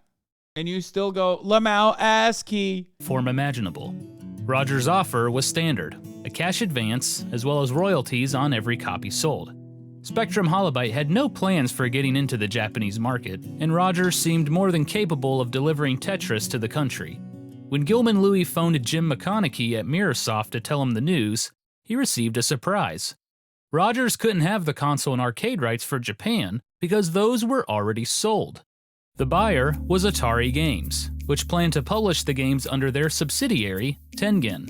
And you still go, Lamau, ASCII. Form imaginable. Rogers' offer was standard, a cash advance, as well as royalties on every copy sold. Spectrum Holobyte had no plans for getting into the Japanese market, and Rogers seemed more than capable of delivering Tetris to the country. When Gilman Louie phoned Jim McConaughey at Mirrorsoft to tell him the news, he received a surprise. Rogers couldn't have the console and arcade rights for Japan because those were already sold. The buyer was Atari Games, which planned to publish the games under their subsidiary, Tengen.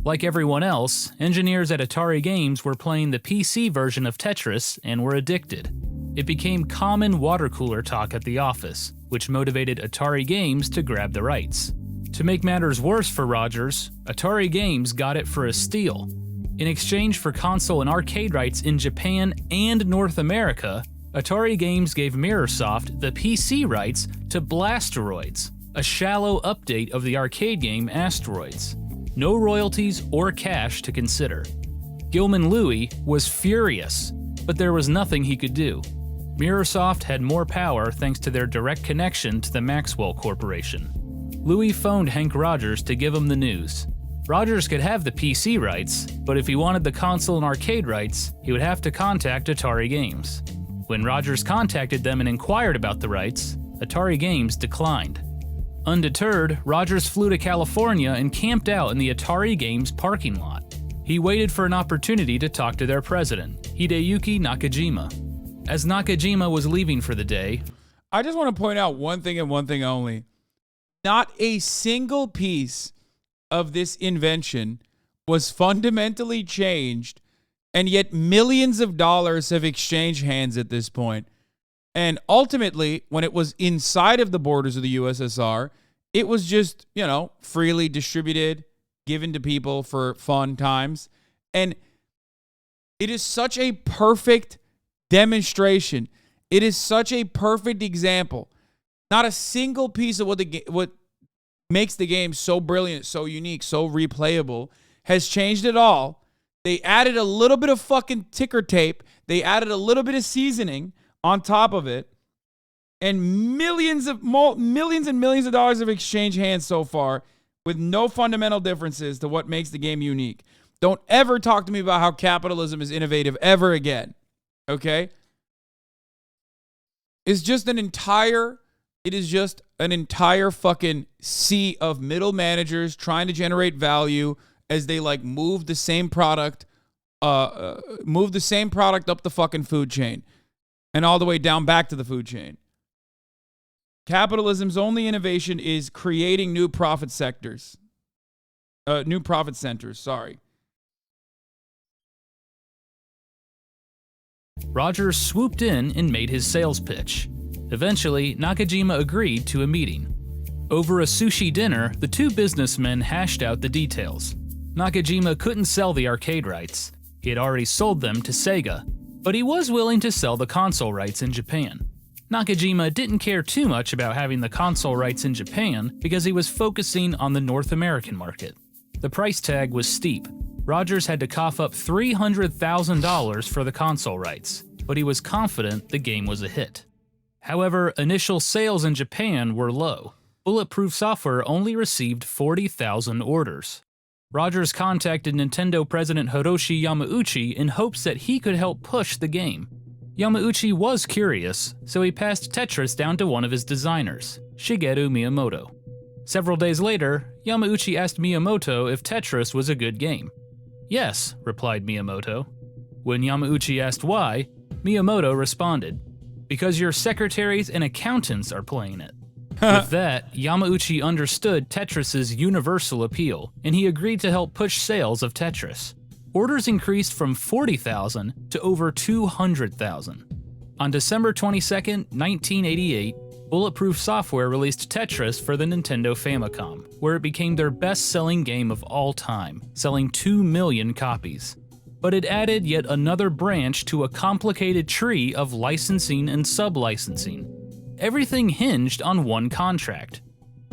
Like everyone else, engineers at Atari Games were playing the PC version of Tetris and were addicted. It became common water cooler talk at the office, which motivated Atari Games to grab the rights. To make matters worse for Rogers, Atari Games got it for a steal. In exchange for console and arcade rights in Japan and North America, Atari Games gave Mirrorsoft the PC rights to Blasteroids, a shallow update of the arcade game Asteroids. No royalties or cash to consider. Gilman Louie was furious, but there was nothing he could do. Mirrorsoft had more power thanks to their direct connection to the Maxwell Corporation. Louie phoned Hank Rogers to give him the news. Rogers could have the PC rights, but if he wanted the console and arcade rights, he would have to contact Atari Games. When Rogers contacted them and inquired about the rights, Atari Games declined. Undeterred, Rogers flew to California and camped out in the Atari Games parking lot. He waited for an opportunity to talk to their president, Hideyuki Nakajima. As Nakajima was leaving for the day, I just want to point out one thing and one thing only. Not a single piece of this invention was fundamentally changed, and yet millions of dollars have exchanged hands at this point. And ultimately, when it was inside of the borders of the USSR, it was just, freely distributed, given to people for fun times. And it is such a perfect demonstration. It is such a perfect example. Not a single piece of what makes the game so brilliant, so unique, so replayable has changed at all. They added a little bit of fucking ticker tape. They added a little bit of seasoning on top of it. And millions and millions of dollars of exchange hands so far with no fundamental differences to what makes the game unique. Don't ever talk to me about how capitalism is innovative ever again. Okay? It is just an entire fucking sea of middle managers trying to generate value as they move the same product up the fucking food chain and all the way down back to the food chain. Capitalism's only innovation is creating new profit centers, sorry. Rogers swooped in and made his sales pitch. Eventually, Nakajima agreed to a meeting. Over a sushi dinner, the two businessmen hashed out the details. Nakajima couldn't sell the arcade rights. He had already sold them to Sega, but he was willing to sell the console rights in Japan. Nakajima didn't care too much about having the console rights in Japan because he was focusing on the North American market. The price tag was steep. Rogers had to cough up $300,000 for the console rights, but he was confident the game was a hit. However, initial sales in Japan were low. Bulletproof Software only received 40,000 orders. Rogers contacted Nintendo president Hiroshi Yamauchi in hopes that he could help push the game. Yamauchi was curious, so he passed Tetris down to one of his designers, Shigeru Miyamoto. Several days later, Yamauchi asked Miyamoto if Tetris was a good game. "Yes," replied Miyamoto. When Yamauchi asked why, Miyamoto responded, "Because your secretaries and accountants are playing it." With that, Yamauchi understood Tetris's universal appeal, and he agreed to help push sales of Tetris. Orders increased from 40,000 to over 200,000. On December 22, 1988, Bulletproof Software released Tetris for the Nintendo Famicom, where it became their best-selling game of all time, selling 2 million copies. But it added yet another branch to a complicated tree of licensing and sub-licensing. Everything hinged on one contract: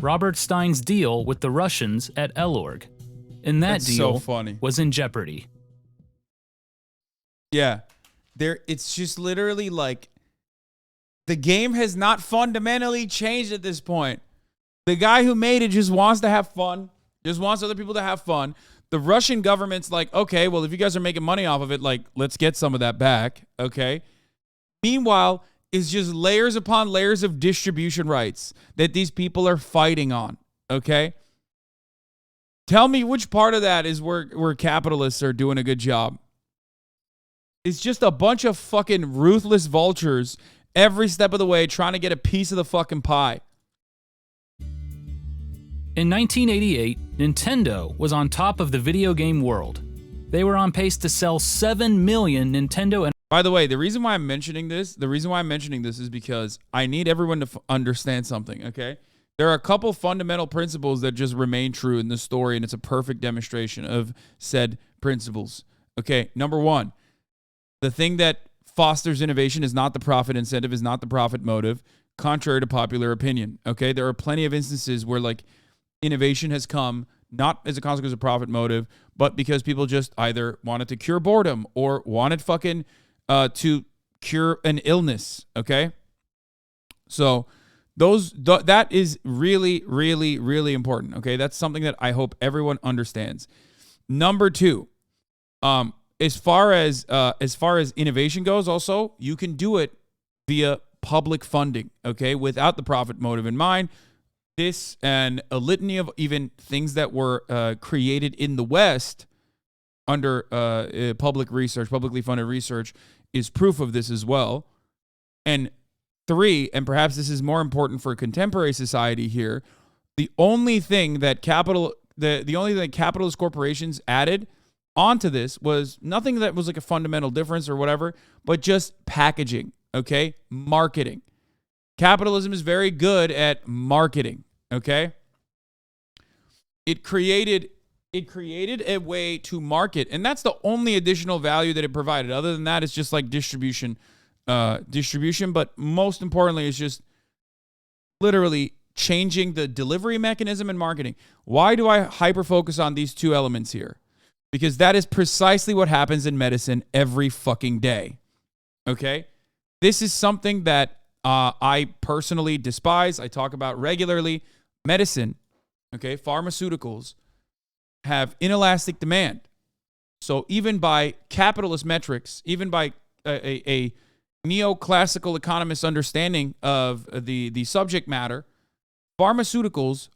Robert Stein's deal with the Russians at Elorg. And that deal was in jeopardy. Yeah. It's just literally the game has not fundamentally changed at this point. The guy who made it just wants to have fun, just wants other people to have fun. The Russian government's like, okay, well, if you guys are making money off of it, let's get some of that back, okay? Meanwhile, it's just layers upon layers of distribution rights that these people are fighting on, okay? Tell me which part of that is where capitalists are doing a good job. It's just a bunch of fucking ruthless vultures every step of the way trying to get a piece of the fucking pie. In 1988, Nintendo was on top of the video game world. They were on pace to sell 7 million Nintendo and By the way, the reason why I'm mentioning this is because I need everyone to understand something, okay? There are a couple fundamental principles that just remain true in this story, and it's a perfect demonstration of said principles. Okay, number one, the thing that fosters innovation is not the profit incentive, is not the profit motive, contrary to popular opinion, okay? There are plenty of instances where, like, innovation has come not as a consequence of profit motive, but because people just either wanted to cure boredom or wanted fucking to cure an illness, okay? So that is really, really, really important, okay? That's something that I hope everyone understands. Number two, as far as innovation goes, also, you can do it via public funding, okay, without the profit motive in mind. This and a litany of even things that were created in the West under public research, publicly funded research, is proof of this as well. And three, and perhaps this is more important for contemporary society here, the only thing that capitalist corporations added onto this was nothing that was like a fundamental difference or whatever, but just packaging, okay? Marketing. Capitalism is very good at marketing, okay? It created a way to market, and that's the only additional value that it provided. Other than that, it's just like distribution, but most importantly, it's just literally changing the delivery mechanism and marketing. Why do I hyper-focus on these two elements here? Because that is precisely what happens in medicine every fucking day, okay? This is something that I personally despise. I talk about regularly. Medicine, okay, pharmaceuticals have inelastic demand. So even by capitalist metrics, even by a neoclassical economist understanding of the subject matter, pharmaceuticals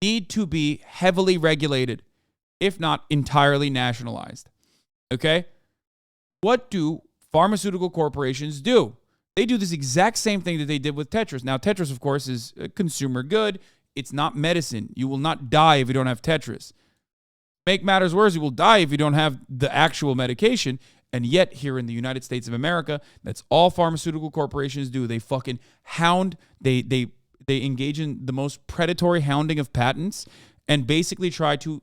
need to be heavily regulated, if not entirely nationalized. Okay? What do pharmaceutical corporations do? They do this exact same thing that they did with Tetris. Now, Tetris, of course, is a consumer good. It's not medicine. You will not die if you don't have Tetris. Make matters worse, you will die if you don't have the actual medication. And yet, here in the United States of America, that's all pharmaceutical corporations do. They fucking hound. They engage in the most predatory hounding of patents and basically try to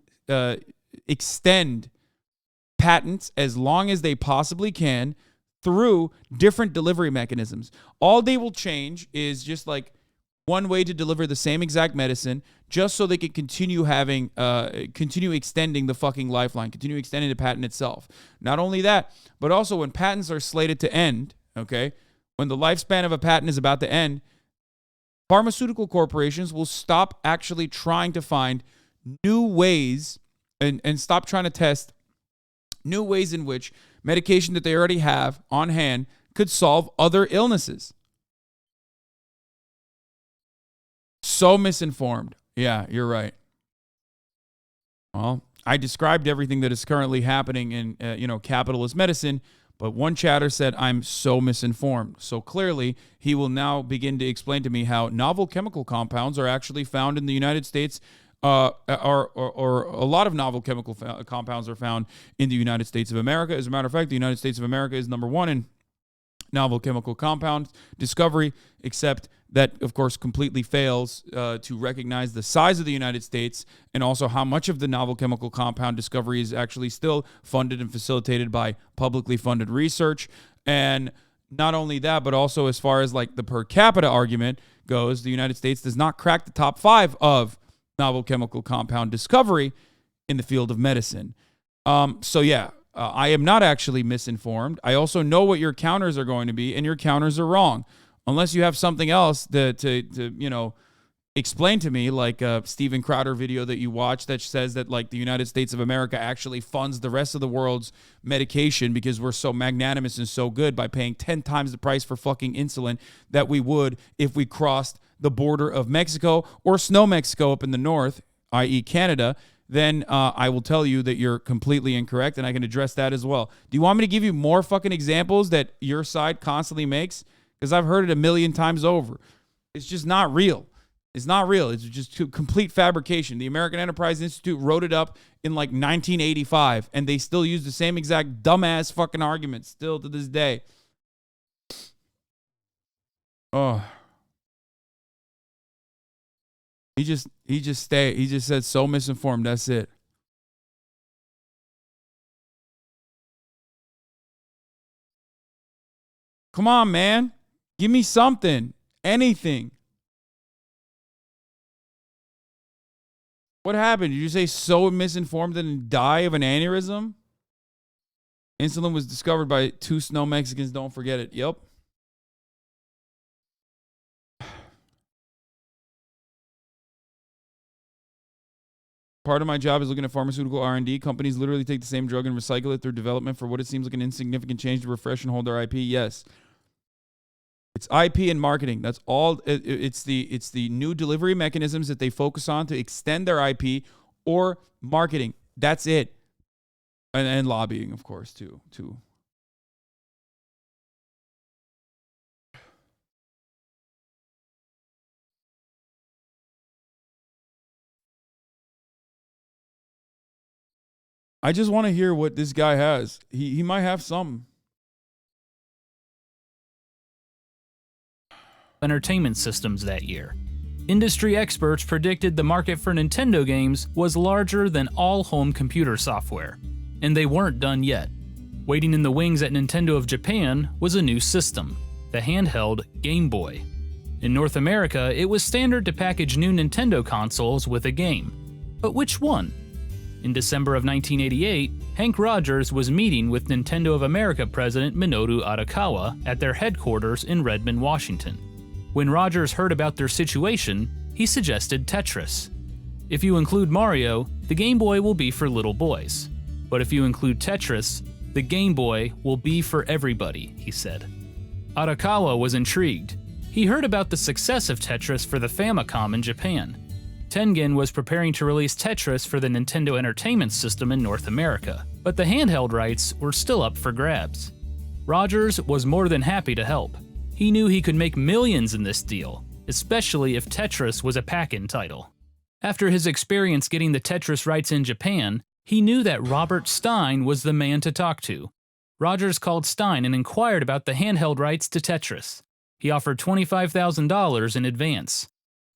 extend patents as long as they possibly can through different delivery mechanisms. All they will change is just like one way to deliver the same exact medicine, just so they can continue extending the fucking lifeline, continue extending the patent itself. Not only that, but also when patents are slated to end, okay, when the lifespan of a patent is about to end, pharmaceutical corporations will stop actually trying to find new ways and stop trying to test new ways in which medication that they already have on hand could solve other illnesses. So misinformed. Yeah, you're right. Well, I described everything that is currently happening in, capitalist medicine, but one chatter said I'm so misinformed. So clearly, he will now begin to explain to me how novel chemical compounds are actually found in the United States, or a lot of novel chemical compounds are found in the United States of America. As a matter of fact, the United States of America is number one in novel chemical compound discovery, except that, of course, completely fails to recognize the size of the United States and also how much of the novel chemical compound discovery is actually still funded and facilitated by publicly funded research. And not only that, but also as far as like the per capita argument goes, the United States does not crack the top 5 of novel chemical compound discovery in the field of medicine. I am not actually misinformed. I also know what your counters are going to be, and your counters are wrong. Unless you have something else to explain to me, like a Steven Crowder video that you watch that says that like the United States of America actually funds the rest of the world's medication because we're so magnanimous and so good by paying 10 times the price for fucking insulin that we would if we crossed the border of Mexico or snow Mexico up in the north, i.e. Canada, then I will tell you that you're completely incorrect, and I can address that as well. Do you want me to give you more fucking examples that your side constantly makes? Because I've heard it a million times over. It's just not real. It's not real. It's just complete fabrication. The American Enterprise Institute wrote it up in like 1985, and they still use the same exact dumbass fucking arguments still to this day. Oh. He just said so misinformed. That's it. Come on, man. Give me something. Anything. What happened? Did you say so misinformed and die of an aneurysm? Insulin was discovered by 2 snow Mexicans. Don't forget it. Yep. Part of my job is looking at pharmaceutical R&D. Companies literally take the same drug and recycle it through development for what it seems like an insignificant change to refresh and hold their IP. Yes. It's IP and marketing. That's all. It's the new delivery mechanisms that they focus on to extend their IP or marketing. That's it. And lobbying, of course, too. I just want to hear what this guy has. He might have something. Entertainment systems that year. Industry experts predicted the market for Nintendo games was larger than all home computer software. And they weren't done yet. Waiting in the wings at Nintendo of Japan was a new system, the handheld Game Boy. In North America, it was standard to package new Nintendo consoles with a game. But which one? In December of 1988, Hank Rogers was meeting with Nintendo of America president Minoru Arakawa at their headquarters in Redmond, Washington. When Rogers heard about their situation, he suggested Tetris. If you include Mario, the Game Boy will be for little boys. But if you include Tetris, the Game Boy will be for everybody, he said. Arakawa was intrigued. He heard about the success of Tetris for the Famicom in Japan. Tengen was preparing to release Tetris for the Nintendo Entertainment System in North America, but the handheld rights were still up for grabs. Rogers was more than happy to help. He knew he could make millions in this deal, especially if Tetris was a pack-in title. After his experience getting the Tetris rights in Japan, he knew that Robert Stein was the man to talk to. Rogers called Stein and inquired about the handheld rights to Tetris. He offered $25,000 in advance.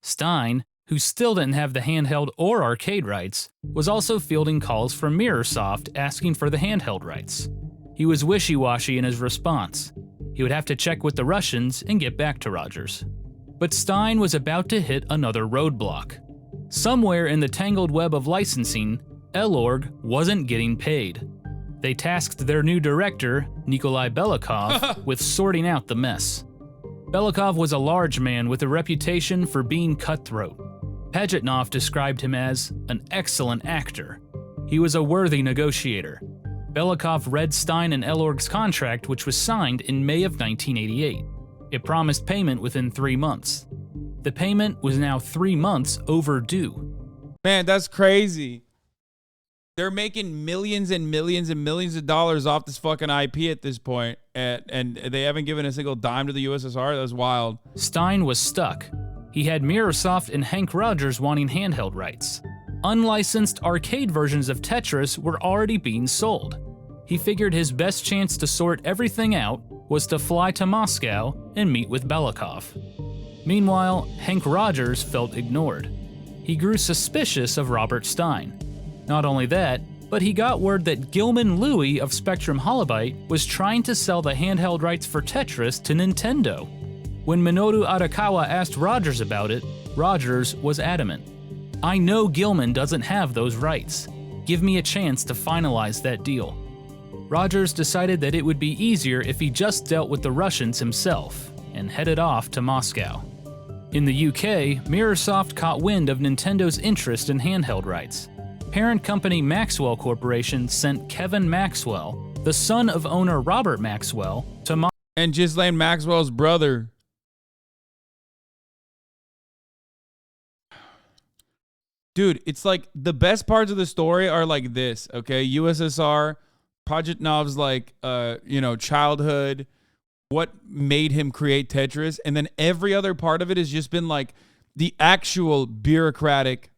Stein, who still didn't have the handheld or arcade rights, was also fielding calls from Mirrorsoft asking for the handheld rights. He was wishy-washy in his response. He would have to check with the Russians and get back to Rogers. But Stein was about to hit another roadblock. Somewhere in the tangled web of licensing, Elorg wasn't getting paid. They tasked their new director, Nikolai Belikov, with sorting out the mess. Belikov was a large man with a reputation for being cutthroat. Pajitnov described him as an excellent actor. He was a worthy negotiator. Belikov read Stein and Elorg's contract, which was signed in May of 1988. It promised payment within 3 months. The payment was now 3 months overdue. Man, that's crazy. They're making millions and millions and millions of dollars off this fucking IP at this point, and they haven't given a single dime to the USSR. That's wild. Stein was stuck. He had Mirrorsoft and Hank Rogers wanting handheld rights. Unlicensed arcade versions of Tetris were already being sold. He figured his best chance to sort everything out was to fly to Moscow and meet with Belikov. Meanwhile, Hank Rogers felt ignored. He grew suspicious of Robert Stein. Not only that, but he got word that Gilman Louie of Spectrum Holobyte was trying to sell the handheld rights for Tetris to Nintendo. When Minoru Arakawa asked Rogers about it, Rogers was adamant. "I know Gilman doesn't have those rights. Give me a chance to finalize that deal." Rogers decided that it would be easier if he just dealt with the Russians himself, and headed off to Moscow. In the UK, Mirrorsoft caught wind of Nintendo's interest in handheld rights. Parent company Maxwell Corporation sent Kevin Maxwell, the son of owner Robert Maxwell, to Moscow. And Ghislaine Maxwell's brother. Dude, it's like the best parts of the story are like this, okay? USSR, Pajitnov's like, childhood, what made him create Tetris, and then every other part of it has just been like the actual bureaucratic.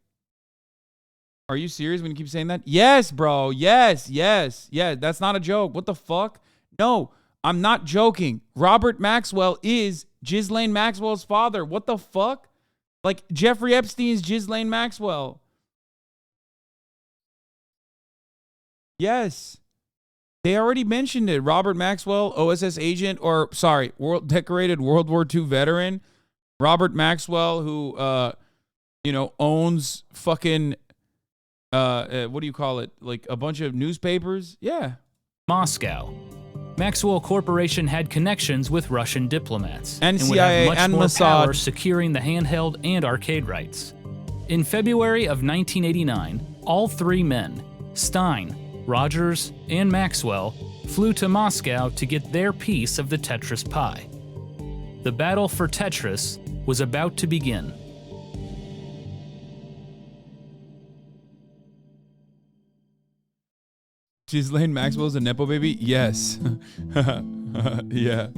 Are you serious when you keep saying that? Yes, bro. Yes. That's not a joke. What the fuck? No, I'm not joking. Robert Maxwell is Ghislaine Maxwell's father. What the fuck? Like, Jeffrey Epstein's Ghislaine Maxwell. Yes. They already mentioned it. Robert Maxwell, OSS agent, decorated World War II veteran. Robert Maxwell, who, owns fucking, what do you call it? Like a bunch of newspapers? Yeah. Moscow. Maxwell Corporation had connections with Russian diplomats and would CIA have much and more power Mossad securing the handheld and arcade rights. In February of 1989, all three men, Stein, Rogers, and Maxwell, flew to Moscow to get their piece of the Tetris pie. The battle for Tetris was about to begin. Ghislaine Maxwell's a Nepo baby? Yes. Yeah.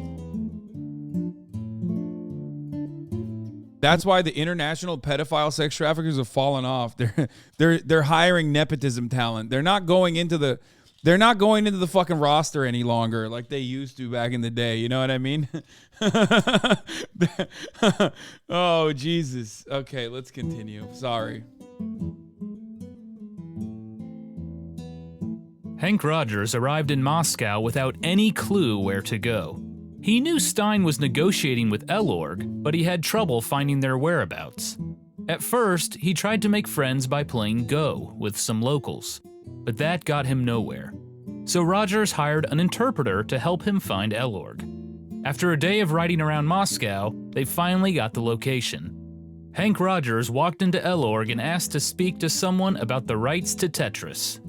That's why the international pedophile sex traffickers have fallen off. They're hiring nepotism talent. They're not going into the fucking roster any longer like they used to back in the day. You know what I mean? Oh, Jesus. Okay, let's continue. Sorry. Hank Rogers arrived in Moscow without any clue where to go. He knew Stein was negotiating with Elorg, but he had trouble finding their whereabouts. At first, he tried to make friends by playing Go with some locals, but that got him nowhere. So Rogers hired an interpreter to help him find Elorg. After a day of riding around Moscow, they finally got the location. Hank Rogers walked into Elorg and asked to speak to someone about the rights to Tetris.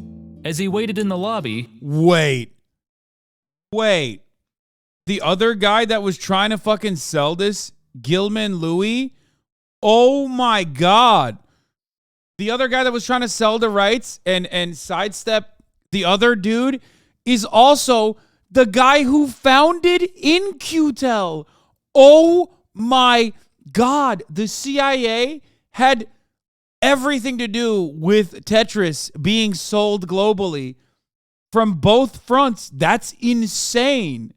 As he waited in the lobby... Wait. The other guy that was trying to fucking sell this, Gilman Louis? Oh my God. The other guy that was trying to sell the rights and sidestep the other dude is also the guy who founded In-Q-Tel. Oh my God. The CIA had everything to do with Tetris being sold globally from both fronts. That's insane.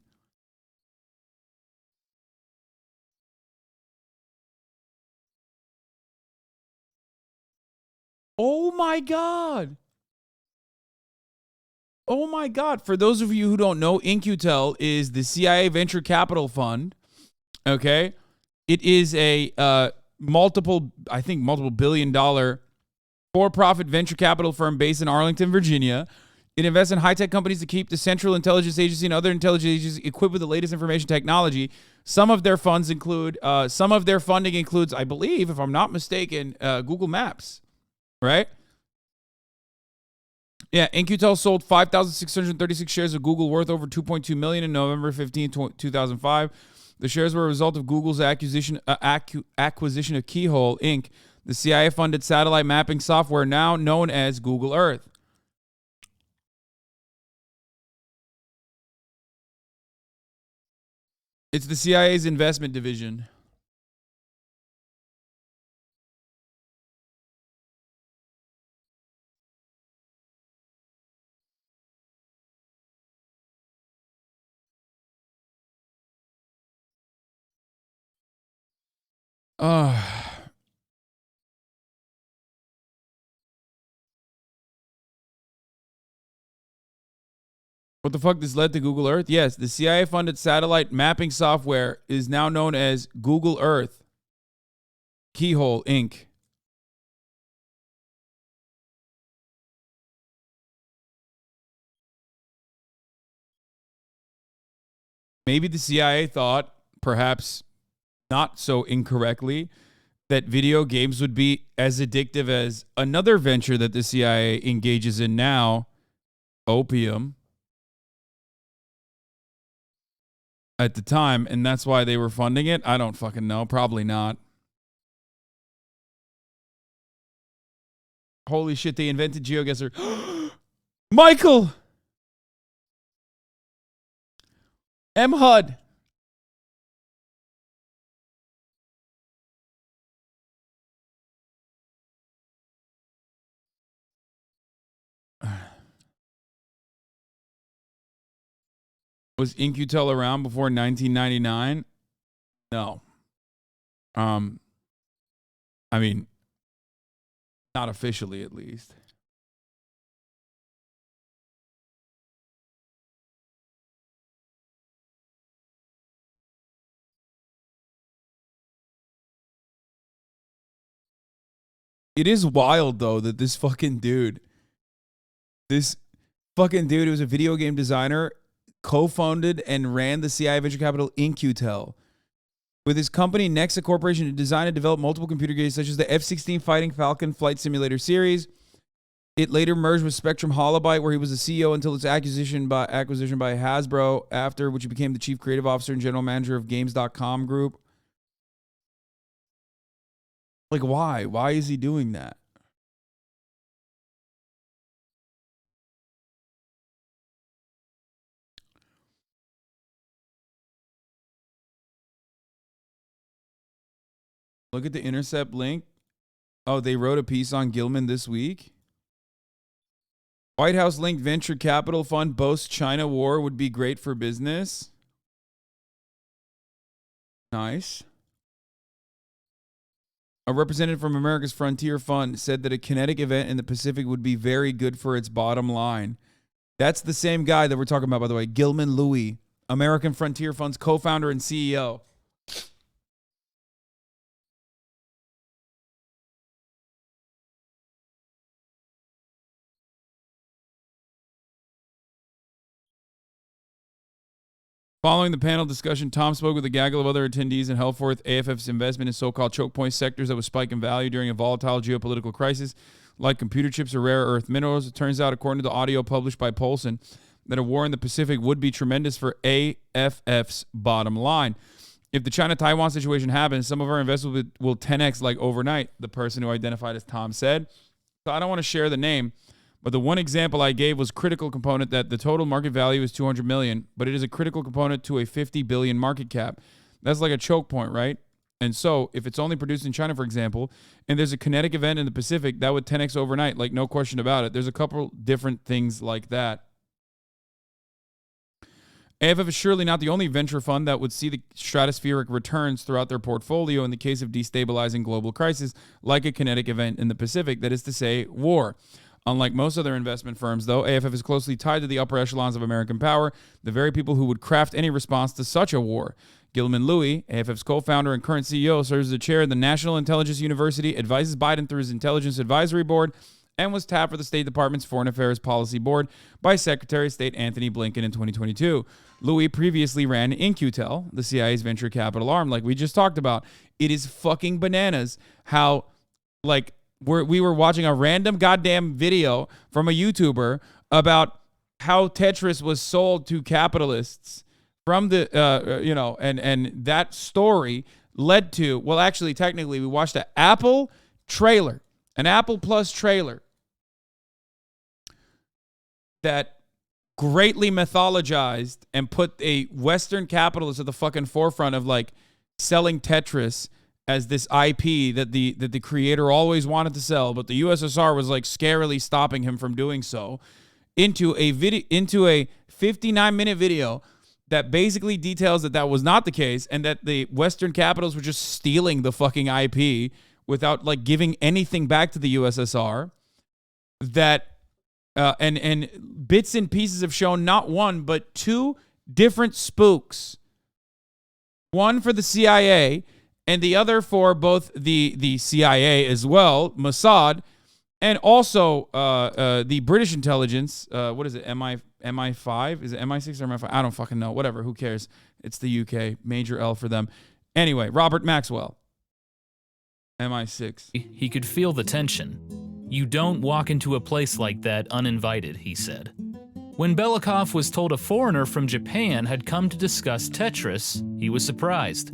Oh my God. Oh my God. For those of you who don't know, In-Q-Tel is the CIA venture capital fund. Okay. It is a multiple billion-dollar for-profit venture capital firm based in Arlington, Virginia. It invests in high-tech companies to keep the Central Intelligence Agency and other intelligence agencies equipped with the latest information technology. Some of their funding includes, I believe, if I'm not mistaken, Google Maps. Right? Yeah, In-Q-Tel sold 5,636 shares of Google worth over $2.2 million in November 15, 2005. The shares were a result of Google's acquisition of Keyhole, Inc., the CIA-funded satellite mapping software now known as Google Earth. It's the CIA's investment division. What the fuck? This led to Google Earth? Yes, the CIA-funded satellite mapping software is now known as Google Earth. Keyhole, Inc. Maybe the CIA thought, perhaps not so incorrectly, that video games would be as addictive as another venture that the CIA engages in now, opium, at the time, and that's why they were funding it. I don't fucking know. Probably not. Holy shit, they invented GeoGuessr. Michael! M. HUD. Was In-Q-Tel around before 1999? No. I mean, not officially at least. It is wild though that this fucking dude who was a video game designer, co-founded and ran the CIA venture capital In-Q-Tel. With his company, Nexa Corporation, to design and develop multiple computer games such as the F-16 Fighting Falcon Flight Simulator series. It later merged with Spectrum Holobyte, where he was the CEO until its acquisition by Hasbro, after which he became the chief creative officer and general manager of Games.com Group. Like, why? Why is he doing that? Look at the Intercept link. Oh, they wrote a piece on Gilman this week. White House-linked venture capital fund boasts China war would be great for business. Nice. A representative from America's Frontier Fund said that a kinetic event in the Pacific would be very good for its bottom line. That's the same guy that we're talking about, by the way, Gilman Louie, American Frontier Fund's co-founder and CEO. Following the panel discussion, Tom spoke with a gaggle of other attendees and held forth AFF's investment in so-called choke point sectors that would spike in value during a volatile geopolitical crisis, like computer chips or rare earth minerals. It turns out, according to the audio published by Polson, that a war in the Pacific would be tremendous for AFF's bottom line. If the China-Taiwan situation happens, some of our investments will 10x like overnight, the person who identified as Tom said. So I don't want to share the name, but the one example I gave was critical component that the total market value is $200 million, but it is a critical component to a $50 billion market cap. That's like a choke point, right? And so if it's only produced in China, for example, and there's a kinetic event in the Pacific, that would 10x overnight, like no question about it. There's a couple different things like that. AFF is surely not the only venture fund that would see the stratospheric returns throughout their portfolio in the case of destabilizing global crisis, like a kinetic event in the Pacific, that is to say, war. Unlike most other investment firms, though, AFF is closely tied to the upper echelons of American power, the very people who would craft any response to such a war. Gilman Louie, AFF's co-founder and current CEO, serves as the chair of the National Intelligence University, advises Biden through his Intelligence Advisory Board, and was tapped for the State Department's Foreign Affairs Policy Board by Secretary of State Anthony Blinken in 2022. Louie previously ran In-Q-Tel, the CIA's venture capital arm, like we just talked about. It is fucking bananas how, like, we were watching a random goddamn video from a YouTuber about how Tetris was sold to capitalists from the, and that story led to, well, actually, technically, we watched an Apple Plus trailer that greatly mythologized and put a Western capitalist at the fucking forefront of, like, selling Tetris as this IP that the creator always wanted to sell, but the USSR was like scarily stopping him from doing so, into a 59-minute video that basically details that was not the case, and that the Western capitals were just stealing the fucking IP without like giving anything back to the USSR. That and bits and pieces have shown not one but two different spooks, one for the CIA and the other for both the CIA as well, Mossad, and also the British intelligence. What is it, MI5? Is it MI6 or MI5? I don't fucking know. Whatever, who cares? It's the UK. Major L for them. Anyway, Robert Maxwell, MI6. He could feel the tension. You don't walk into a place like that uninvited, he said. When Belikov was told a foreigner from Japan had come to discuss Tetris, he was surprised.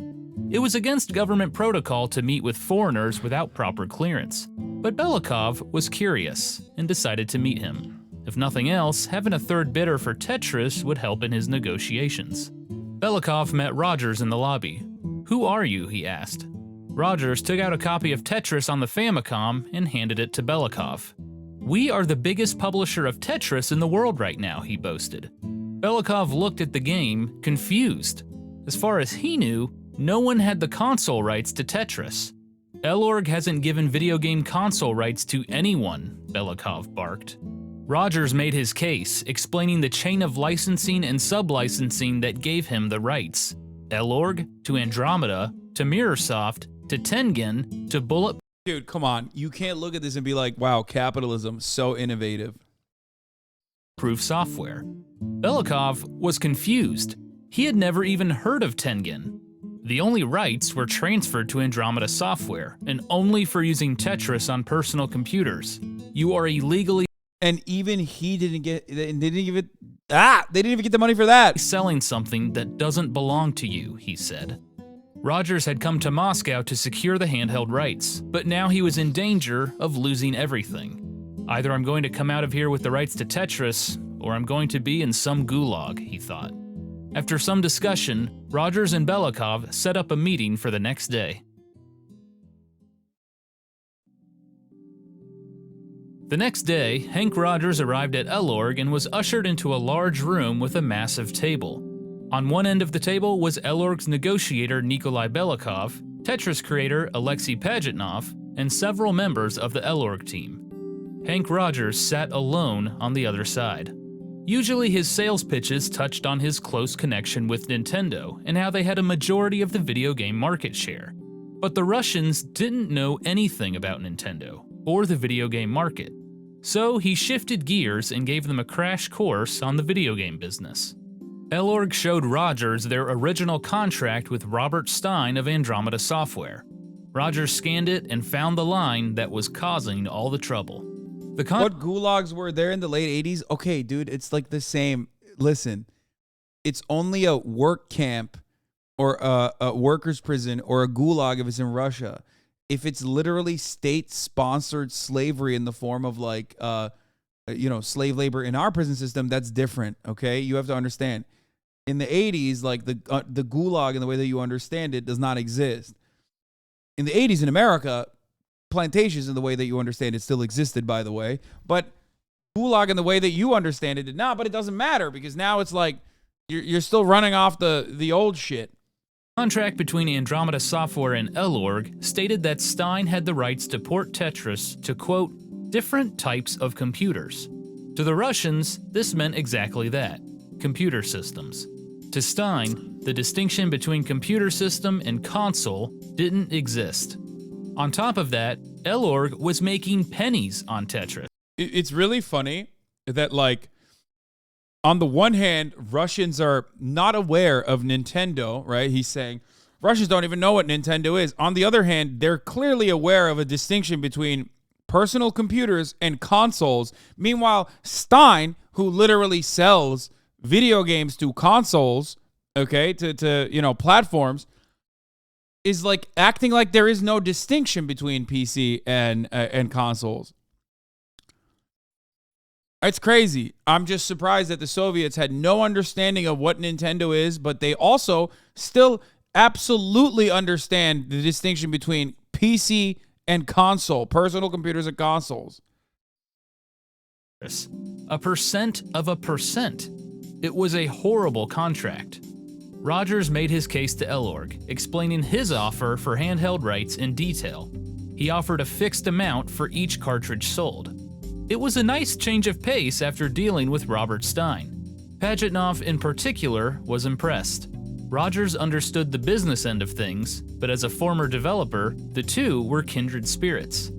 It was against government protocol to meet with foreigners without proper clearance, but Belikov was curious and decided to meet him. If nothing else, having a third bidder for Tetris would help in his negotiations. Belikov met Rogers in the lobby. "Who are you?" he asked. Rogers took out a copy of Tetris on the Famicom and handed it to Belikov. "We are the biggest publisher of Tetris in the world right now," he boasted. Belikov looked at the game, confused. As far as he knew, no one had the console rights to Tetris. "Elorg hasn't given video game console rights to anyone," Belikov barked. Rogers made his case, explaining the chain of licensing and sub-licensing that gave him the rights. Elorg, to Andromeda, to Mirrorsoft, to Tengen, to Bullet. Dude, come on. You can't look at this and be like, wow, capitalism, so innovative. Proof software. Belikov was confused. He had never even heard of Tengen. The only rights were transferred to Andromeda Software, and only for using Tetris on personal computers. You are illegally And even he didn't get, they didn't even get the money for that. selling something that doesn't belong to you, he said. Rogers had come to Moscow to secure the handheld rights, but now he was in danger of losing everything. Either I'm going to come out of here with the rights to Tetris, or I'm going to be in some gulag, he thought. After some discussion, Rogers and Belikov set up a meeting for the next day. The next day, Hank Rogers arrived at Elorg and was ushered into a large room with a massive table. On one end of the table was Elorg's negotiator Nikolai Belikov, Tetris creator Alexei Pajitnov, and several members of the Elorg team. Hank Rogers sat alone on the other side. Usually his sales pitches touched on his close connection with Nintendo and how they had a majority of the video game market share. But the Russians didn't know anything about Nintendo or the video game market. So he shifted gears and gave them a crash course on the video game business. Elorg showed Rogers their original contract with Robert Stein of Andromeda Software. Rogers scanned it and found the line that was causing all the trouble. What gulags were there in the late 80s? Okay, dude, it's like the same. Listen, it's only a work camp or a workers' prison or a gulag if it's in Russia. If it's literally state-sponsored slavery in the form of like, slave labor in our prison system, that's different, okay? You have to understand. In the 80s, like the gulag in the way that you understand it does not exist. In the 80s in America, plantations in the way that you understand it still existed, by the way. But gulag in the way that you understand it did not, but it doesn't matter because now it's like you're still running off the old shit. Contract between Andromeda Software and Elorg stated that Stein had the rights to port Tetris to, quote, different types of computers. To the Russians, this meant exactly that, computer systems. To Stein, the distinction between computer system and console didn't exist. On top of that, Elorg was making pennies on Tetris. It's really funny that, like, on the one hand, Russians are not aware of Nintendo, right? He's saying Russians don't even know what Nintendo is. On the other hand, they're clearly aware of a distinction between personal computers and consoles. Meanwhile, Stein, who literally sells video games to consoles, okay, to platforms, is like acting like there is no distinction between PC and consoles. It's crazy. I'm just surprised that the Soviets had no understanding of what Nintendo is, but they also still absolutely understand the distinction between PC and console, personal computers and consoles. A percent of a percent. It was a horrible contract. Rogers made his case to Elorg, explaining his offer for handheld rights in detail. He offered a fixed amount for each cartridge sold. It was a nice change of pace after dealing with Robert Stein. Pajitnov, in particular, was impressed. Rogers understood the business end of things, but as a former developer, the two were kindred spirits.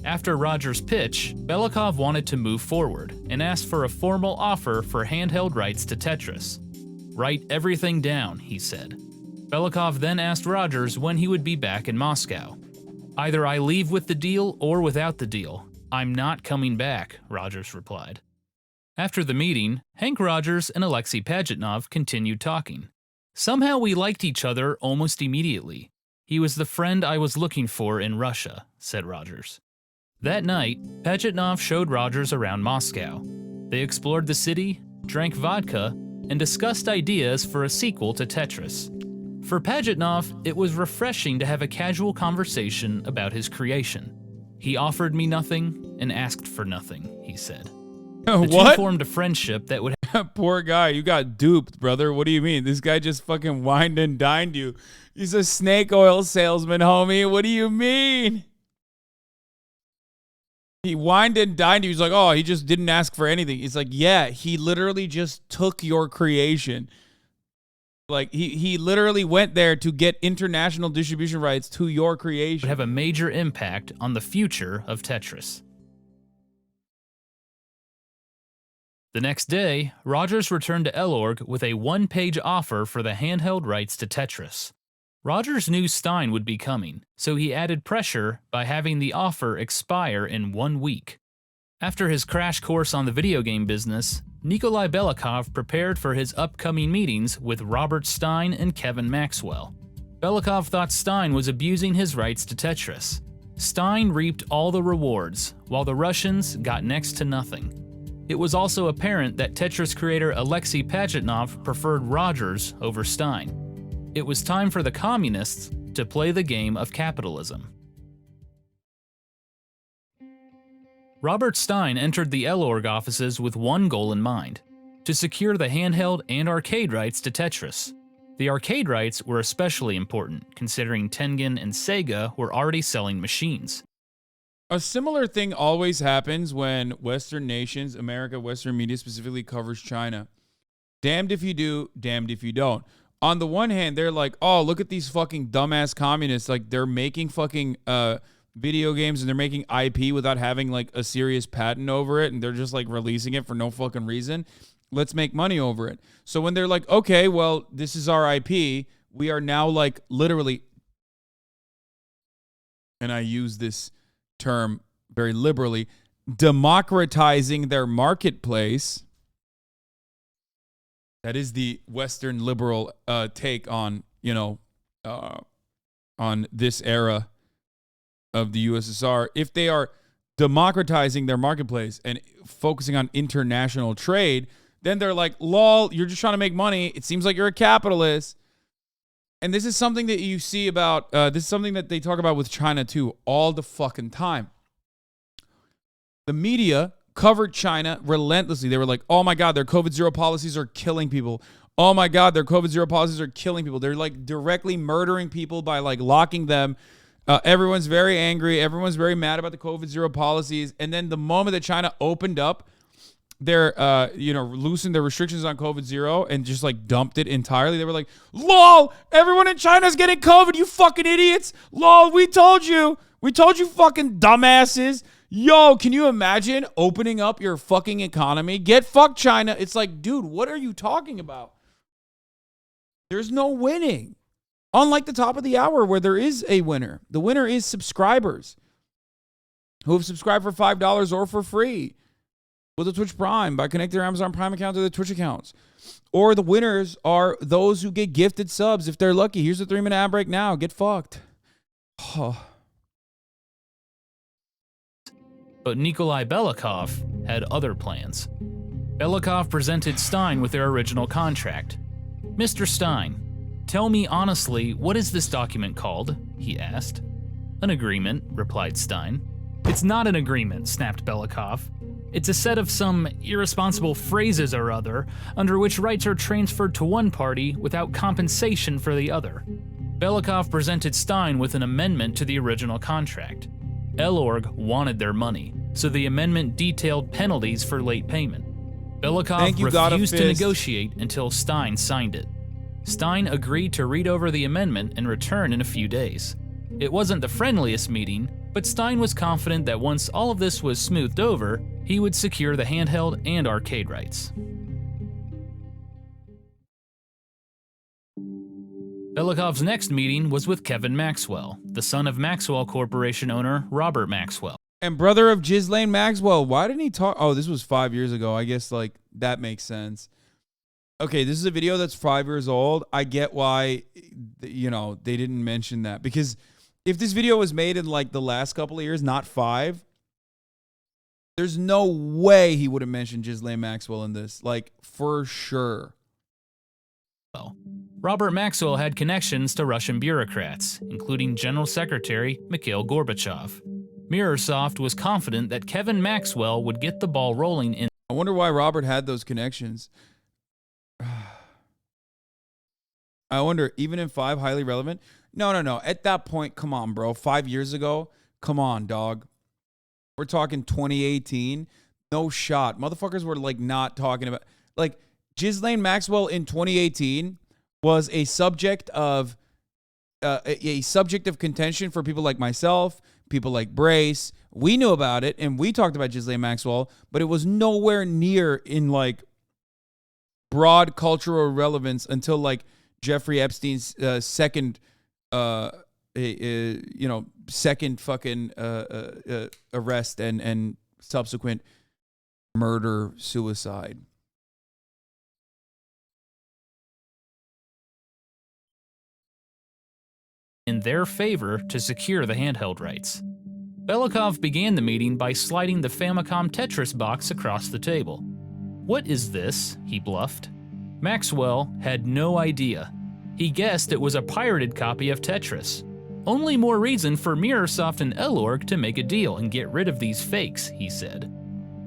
After Rogers' pitch, Belikov wanted to move forward and asked for a formal offer for handheld rights to Tetris. Write everything down, he said. Belikov then asked Rogers when he would be back in Moscow. Either I leave with the deal or without the deal. I'm not coming back, Rogers replied. After the meeting, Hank Rogers and Alexei Pajitnov continued talking. Somehow we liked each other almost immediately. He was the friend I was looking for in Russia, said Rogers. That night, Pajitnov showed Rogers around Moscow. They explored the city, drank vodka, and discussed ideas for a sequel to Tetris. For Pajitnov, it was refreshing to have a casual conversation about his creation. He offered me nothing and asked for nothing, he said. The two formed a friendship that would... Poor guy, you got duped, brother. What do you mean? This guy just fucking wined and dined you. He's a snake oil salesman, homie. What do you mean? He wined and dined you. He's like, oh, he just didn't ask for anything. It's like, yeah, he literally just took your creation. Like, he literally went there to get international distribution rights to your creation. Would have a major impact on the future of Tetris. The next day, Rogers returned to Elorg with a one-page offer for the handheld rights to Tetris. Rogers knew Stein would be coming, so he added pressure by having the offer expire in 1 week. After his crash course on the video game business, Nikolai Belikov prepared for his upcoming meetings with Robert Stein and Kevin Maxwell. Belikov thought Stein was abusing his rights to Tetris. Stein reaped all the rewards, while the Russians got next to nothing. It was also apparent that Tetris creator Alexei Pajitnov preferred Rogers over Stein. It was time for the communists to play the game of capitalism. Robert Stein entered the Elorg offices with one goal in mind: to secure the handheld and arcade rights to Tetris. The arcade rights were especially important, considering Tengen and Sega were already selling machines. A similar thing always happens when Western nations, America, Western media specifically, covers China. Damned if you do, damned if you don't. On the one hand, they're like, oh, look at these fucking dumbass communists. Like, they're making fucking video games and they're making IP without having like a serious patent over it, and they're just like releasing it for no fucking reason. Let's make money over it. So when they're like, okay, well, this is our IP, we are now like literally, and I use this term very liberally, democratizing their marketplace. That is the Western liberal take on, on this era of the USSR. If they are democratizing their marketplace and focusing on international trade, then they're like, lol, you're just trying to make money. It seems like you're a capitalist. And this is something that you see about, this is something that they talk about with China too, all the fucking time. The media covered China relentlessly. They were like, oh my God, their COVID-0 policies are killing people. Oh my God, their COVID-0 policies are killing people. They're like directly murdering people by like locking them. Everyone's very angry. Everyone's very mad about the COVID-0 policies. And then the moment that China opened up their, loosened their restrictions on COVID-0 and just like dumped it entirely, they were like, lol, everyone in China's getting COVID, you fucking idiots. Lol, we told you. We told you fucking dumbasses. Yo, can you imagine opening up your fucking economy? Get fucked, China. It's like, dude, what are you talking about? There's no winning. Unlike the top of the hour where there is a winner. The winner is subscribers who have subscribed for $5 or for free with a Twitch Prime by connecting their Amazon Prime account to their Twitch accounts. Or the winners are those who get gifted subs if they're lucky. Here's a 3-minute ad break now. Get fucked. Oh. But Nikolai Belikov had other plans. Belikov presented Stein with their original contract. Mr. Stein, tell me honestly, what is this document called? He asked. An agreement, replied Stein. It's not an agreement, snapped Belikov. It's a set of some irresponsible phrases or other, under which rights are transferred to one party without compensation for the other. Belikov presented Stein with an amendment to the original contract. Elorg wanted their money, so the amendment detailed penalties for late payment. Belikov refused to negotiate until Stein signed it. Stein agreed to read over the amendment and return in a few days. It wasn't the friendliest meeting, but Stein was confident that once all of this was smoothed over, he would secure the handheld and arcade rights. Belikov's next meeting was with Kevin Maxwell, the son of Maxwell Corporation owner Robert Maxwell. And brother of Ghislaine Maxwell. Why didn't he talk? Oh, this was 5 years ago. I guess like that makes sense. Okay, this is a video that's 5 years old. I get why, you know, they didn't mention that. Because if this video was made in like the last couple of years, not 5, there's no way he would have mentioned Ghislaine Maxwell in this. Like, for sure. Robert Maxwell had connections to Russian bureaucrats, including General Secretary Mikhail Gorbachev. Mirrorsoft was confident that Kevin Maxwell would get the ball rolling in. I wonder why Robert had those connections. I wonder, even in 5, highly relevant? No. At that point, come on, bro. 5 years ago? Come on, dog. We're talking 2018. No shot. Motherfuckers were like not talking about... Like, Ghislaine Maxwell in 2018 was a subject of contention for people like myself, people like Brace. We knew about it, and we talked about Ghislaine Maxwell, but it was nowhere near in like broad cultural relevance until like Jeffrey Epstein's second fucking arrest and subsequent murder suicide. In their favor to secure the handheld rights. Belikov began the meeting by sliding the Famicom Tetris box across the table. "What is this?" he bluffed. Maxwell had no idea. He guessed it was a pirated copy of Tetris. Only more reason for Mirrorsoft and Elorg to make a deal and get rid of these fakes, he said.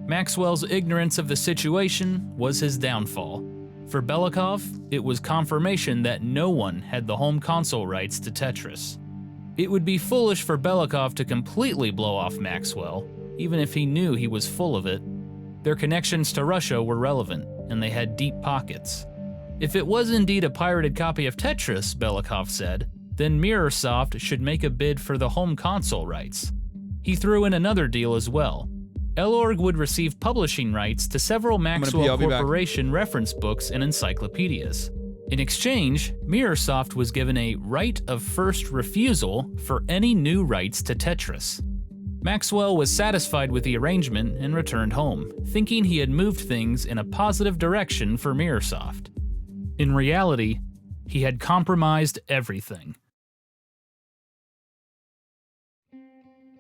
Maxwell's ignorance of the situation was his downfall. For Belikov, it was confirmation that no one had the home console rights to Tetris. It would be foolish for Belikov to completely blow off Maxwell, even if he knew he was full of it. Their connections to Russia were relevant, and they had deep pockets. If it was indeed a pirated copy of Tetris, Belikov said, then Mirrorsoft should make a bid for the home console rights. He threw in another deal as well. Elorg would receive publishing rights to several Maxwell Corporation reference books and encyclopedias. In exchange, Mirrorsoft was given a right of first refusal for any new rights to Tetris. Maxwell was satisfied with the arrangement and returned home, thinking he had moved things in a positive direction for Mirrorsoft. In reality, he had compromised everything.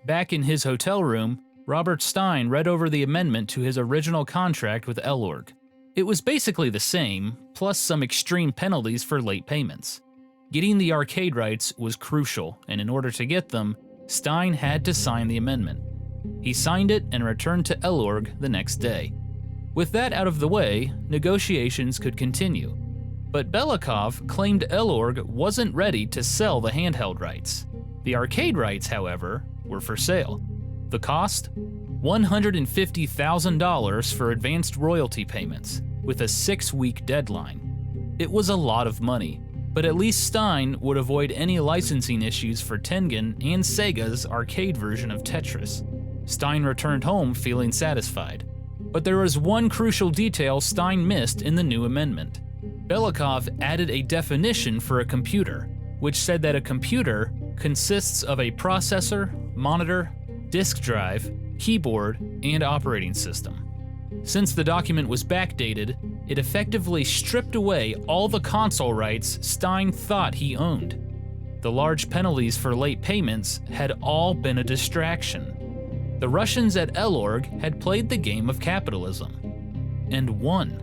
Back in his hotel room, Robert Stein read over the amendment to his original contract with Elorg. It was basically the same, plus some extreme penalties for late payments. Getting the arcade rights was crucial, and in order to get them, Stein had to sign the amendment. He signed it and returned to Elorg the next day. With that out of the way, negotiations could continue. But Belikov claimed Elorg wasn't ready to sell the handheld rights. The arcade rights, however, were for sale. The cost? $150,000 for advanced royalty payments, with a 6-week deadline. It was a lot of money, but at least Stein would avoid any licensing issues for Tengen and Sega's arcade version of Tetris. Stein returned home feeling satisfied. But there was one crucial detail Stein missed in the new amendment. Belikov added a definition for a computer, which said that a computer consists of a processor, monitor, disk drive, keyboard, and operating system. Since the document was backdated, it effectively stripped away all the console rights Stein thought he owned. The large penalties for late payments had all been a distraction. The Russians at Elorg had played the game of capitalism and won.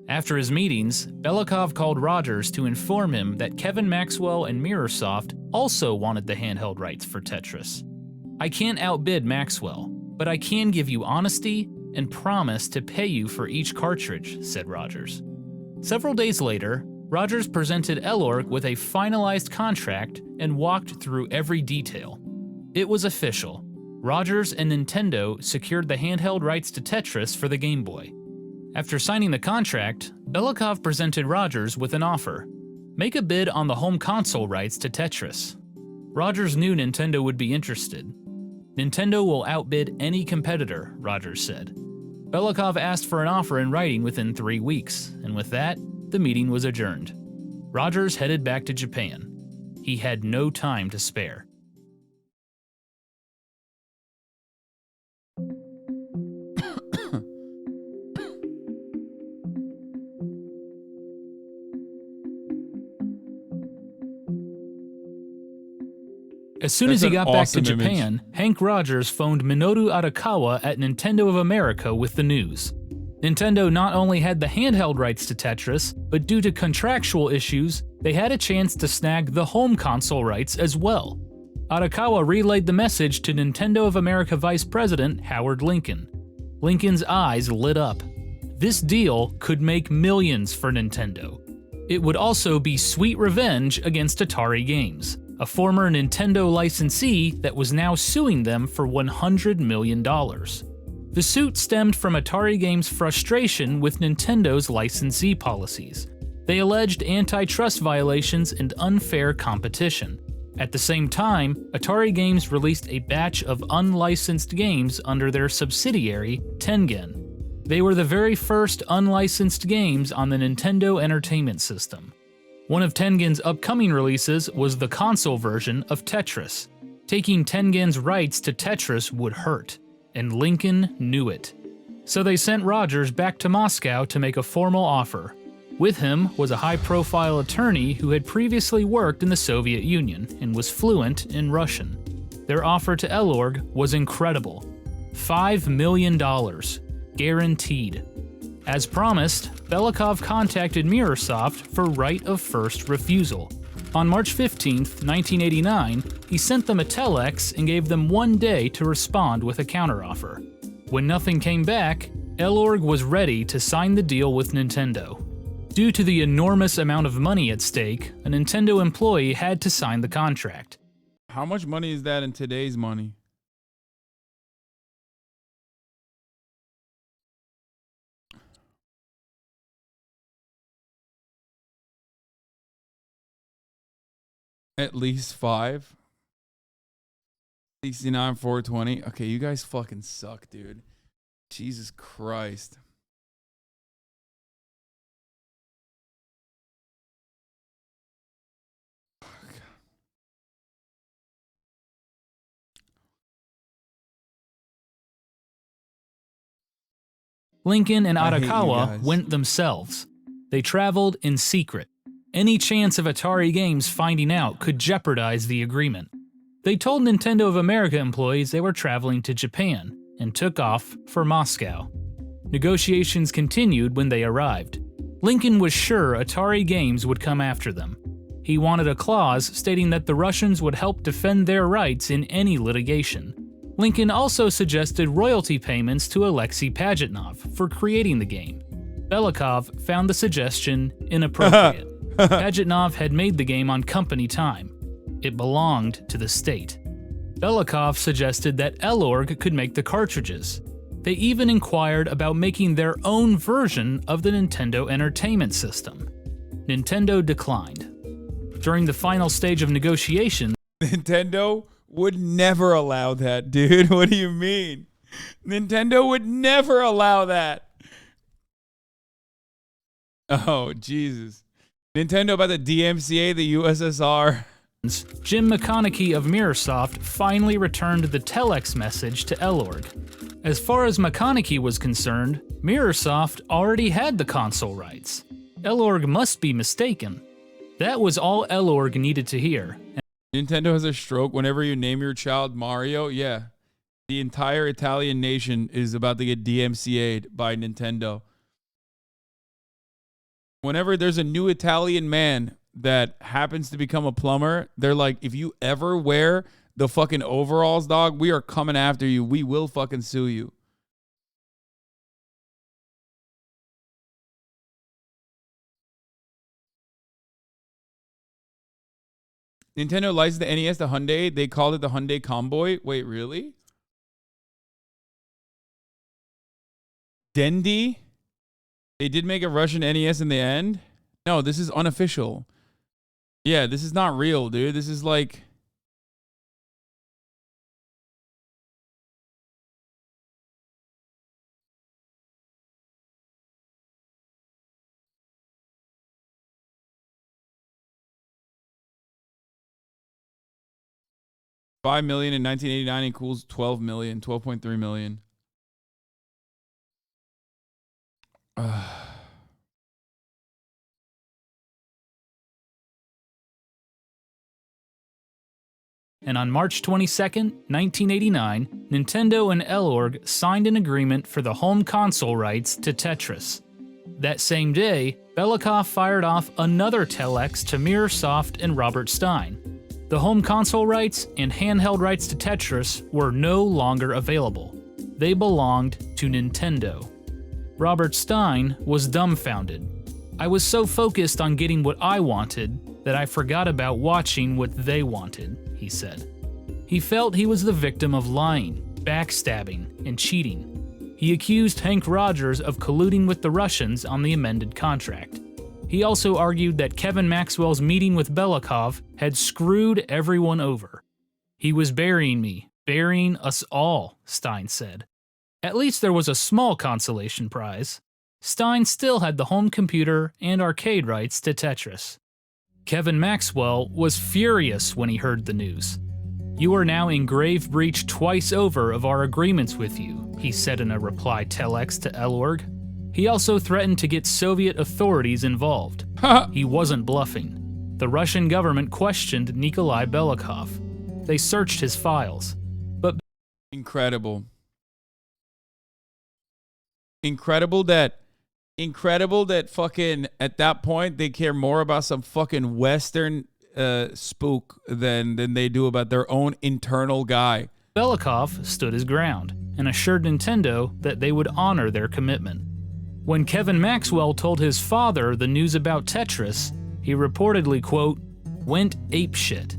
After his meetings, Belikov called Rogers to inform him that Kevin Maxwell and Mirrorsoft also wanted the handheld rights for Tetris. "I can't outbid Maxwell, but I can give you honesty and promise to pay you for each cartridge," said Rogers. Several days later, Rogers presented Elorg with a finalized contract and walked through every detail. It was official. Rogers and Nintendo secured the handheld rights to Tetris for the Game Boy. After signing the contract, Belikov presented Rogers with an offer. Make a bid on the home console rights to Tetris. Rogers knew Nintendo would be interested. Nintendo will outbid any competitor, Rogers said. Belikov asked for an offer in writing within 3 weeks, and with that, the meeting was adjourned. Rogers headed back to Japan. He had no time to spare. As soon as he got back to Japan, Hank Rogers phoned Minoru Arakawa at Nintendo of America with the news. Nintendo not only had the handheld rights to Tetris, but due to contractual issues, they had a chance to snag the home console rights as well. Arakawa relayed the message to Nintendo of America Vice President Howard Lincoln. Lincoln's eyes lit up. This deal could make millions for Nintendo. It would also be sweet revenge against Atari Games, a former Nintendo licensee that was now suing them for $100 million. The suit stemmed from Atari Games' frustration with Nintendo's licensee policies. They alleged antitrust violations and unfair competition. At the same time, Atari Games released a batch of unlicensed games under their subsidiary, Tengen. They were the very first unlicensed games on the Nintendo Entertainment System. One of Tengen's upcoming releases was the console version of Tetris. Taking Tengen's rights to Tetris would hurt, and Lincoln knew it. So they sent Rogers back to Moscow to make a formal offer. With him was a high-profile attorney who had previously worked in the Soviet Union and was fluent in Russian. Their offer to Elorg was incredible. $5 million, guaranteed. As promised, Belikov contacted Mirrorsoft for right of first refusal. On March 15, 1989, he sent them a telex and gave them 1 day to respond with a counteroffer. When nothing came back, Elorg was ready to sign the deal with Nintendo. Due to the enormous amount of money at stake, a Nintendo employee had to sign the contract. How much money is that in today's money? At least 5. 69, 420. Okay, you guys fucking suck, dude. Jesus Christ. Lincoln and Arakawa went themselves. They traveled in secret. Any chance of Atari Games finding out could jeopardize the agreement. They told Nintendo of America employees they were traveling to Japan and took off for Moscow. Negotiations continued when they arrived. Lincoln was sure Atari Games would come after them. He wanted a clause stating that the Russians would help defend their rights in any litigation. Lincoln also suggested royalty payments to Alexei Pajitnov for creating the game. Belikov found the suggestion inappropriate. Pajitnov had made the game on company time. It belonged to the state. Belikov suggested that Elorg could make the cartridges. They even inquired about making their own version of the Nintendo Entertainment System. Nintendo declined. During the final stage of negotiations, Nintendo would never allow that, dude. What do you mean? Nintendo would never allow that. Oh, Jesus. Nintendo about the DMCA, the USSR. Jim McConaughey of Mirrorsoft finally returned the telex message to Elorg. As far as McConaughey was concerned, Mirrorsoft already had the console rights. Elorg must be mistaken. That was all Elorg needed to hear. Nintendo has a stroke whenever you name your child Mario. Yeah. The entire Italian nation is about to get DMCA'd by Nintendo. Whenever there's a new Italian man that happens to become a plumber, they're like, if you ever wear the fucking overalls, dog, we are coming after you. We will fucking sue you. Nintendo licensed the NES to Hyundai. They called it the Hyundai Comboy. Wait, really? Dendy? They did make a Russian NES in the end? No, this is unofficial. Yeah, this is not real, dude. This is like... $5 million in 1989 equals 12 million, 12.3 million. and on March 22, 1989, Nintendo and Elorg signed an agreement for the home console rights to Tetris. That same day, Belikov fired off another telex to Mirrorsoft and Robert Stein. The home console rights and handheld rights to Tetris were no longer available. They belonged to Nintendo. Robert Stein was dumbfounded. "I was so focused on getting what I wanted that I forgot about watching what they wanted," he said. He felt he was the victim of lying, backstabbing, and cheating. He accused Hank Rogers of colluding with the Russians on the amended contract. He also argued that Kevin Maxwell's meeting with Belikov had screwed everyone over. "He was burying me, burying us all," Stein said. At least there was a small consolation prize. Stein still had the home computer and arcade rights to Tetris. Kevin Maxwell was furious when he heard the news. "You are now in grave breach twice over of our agreements with you," he said in a reply telex to Elorg. He also threatened to get Soviet authorities involved. He wasn't bluffing. The Russian government questioned Nikolai Belikov. They searched his files. But Incredible that fucking at that point they care more about some fucking Western spook than they do about their own internal guy. Belikov stood his ground and assured Nintendo that they would honor their commitment. When Kevin Maxwell told his father the news about Tetris, he reportedly, quote, "went apeshit."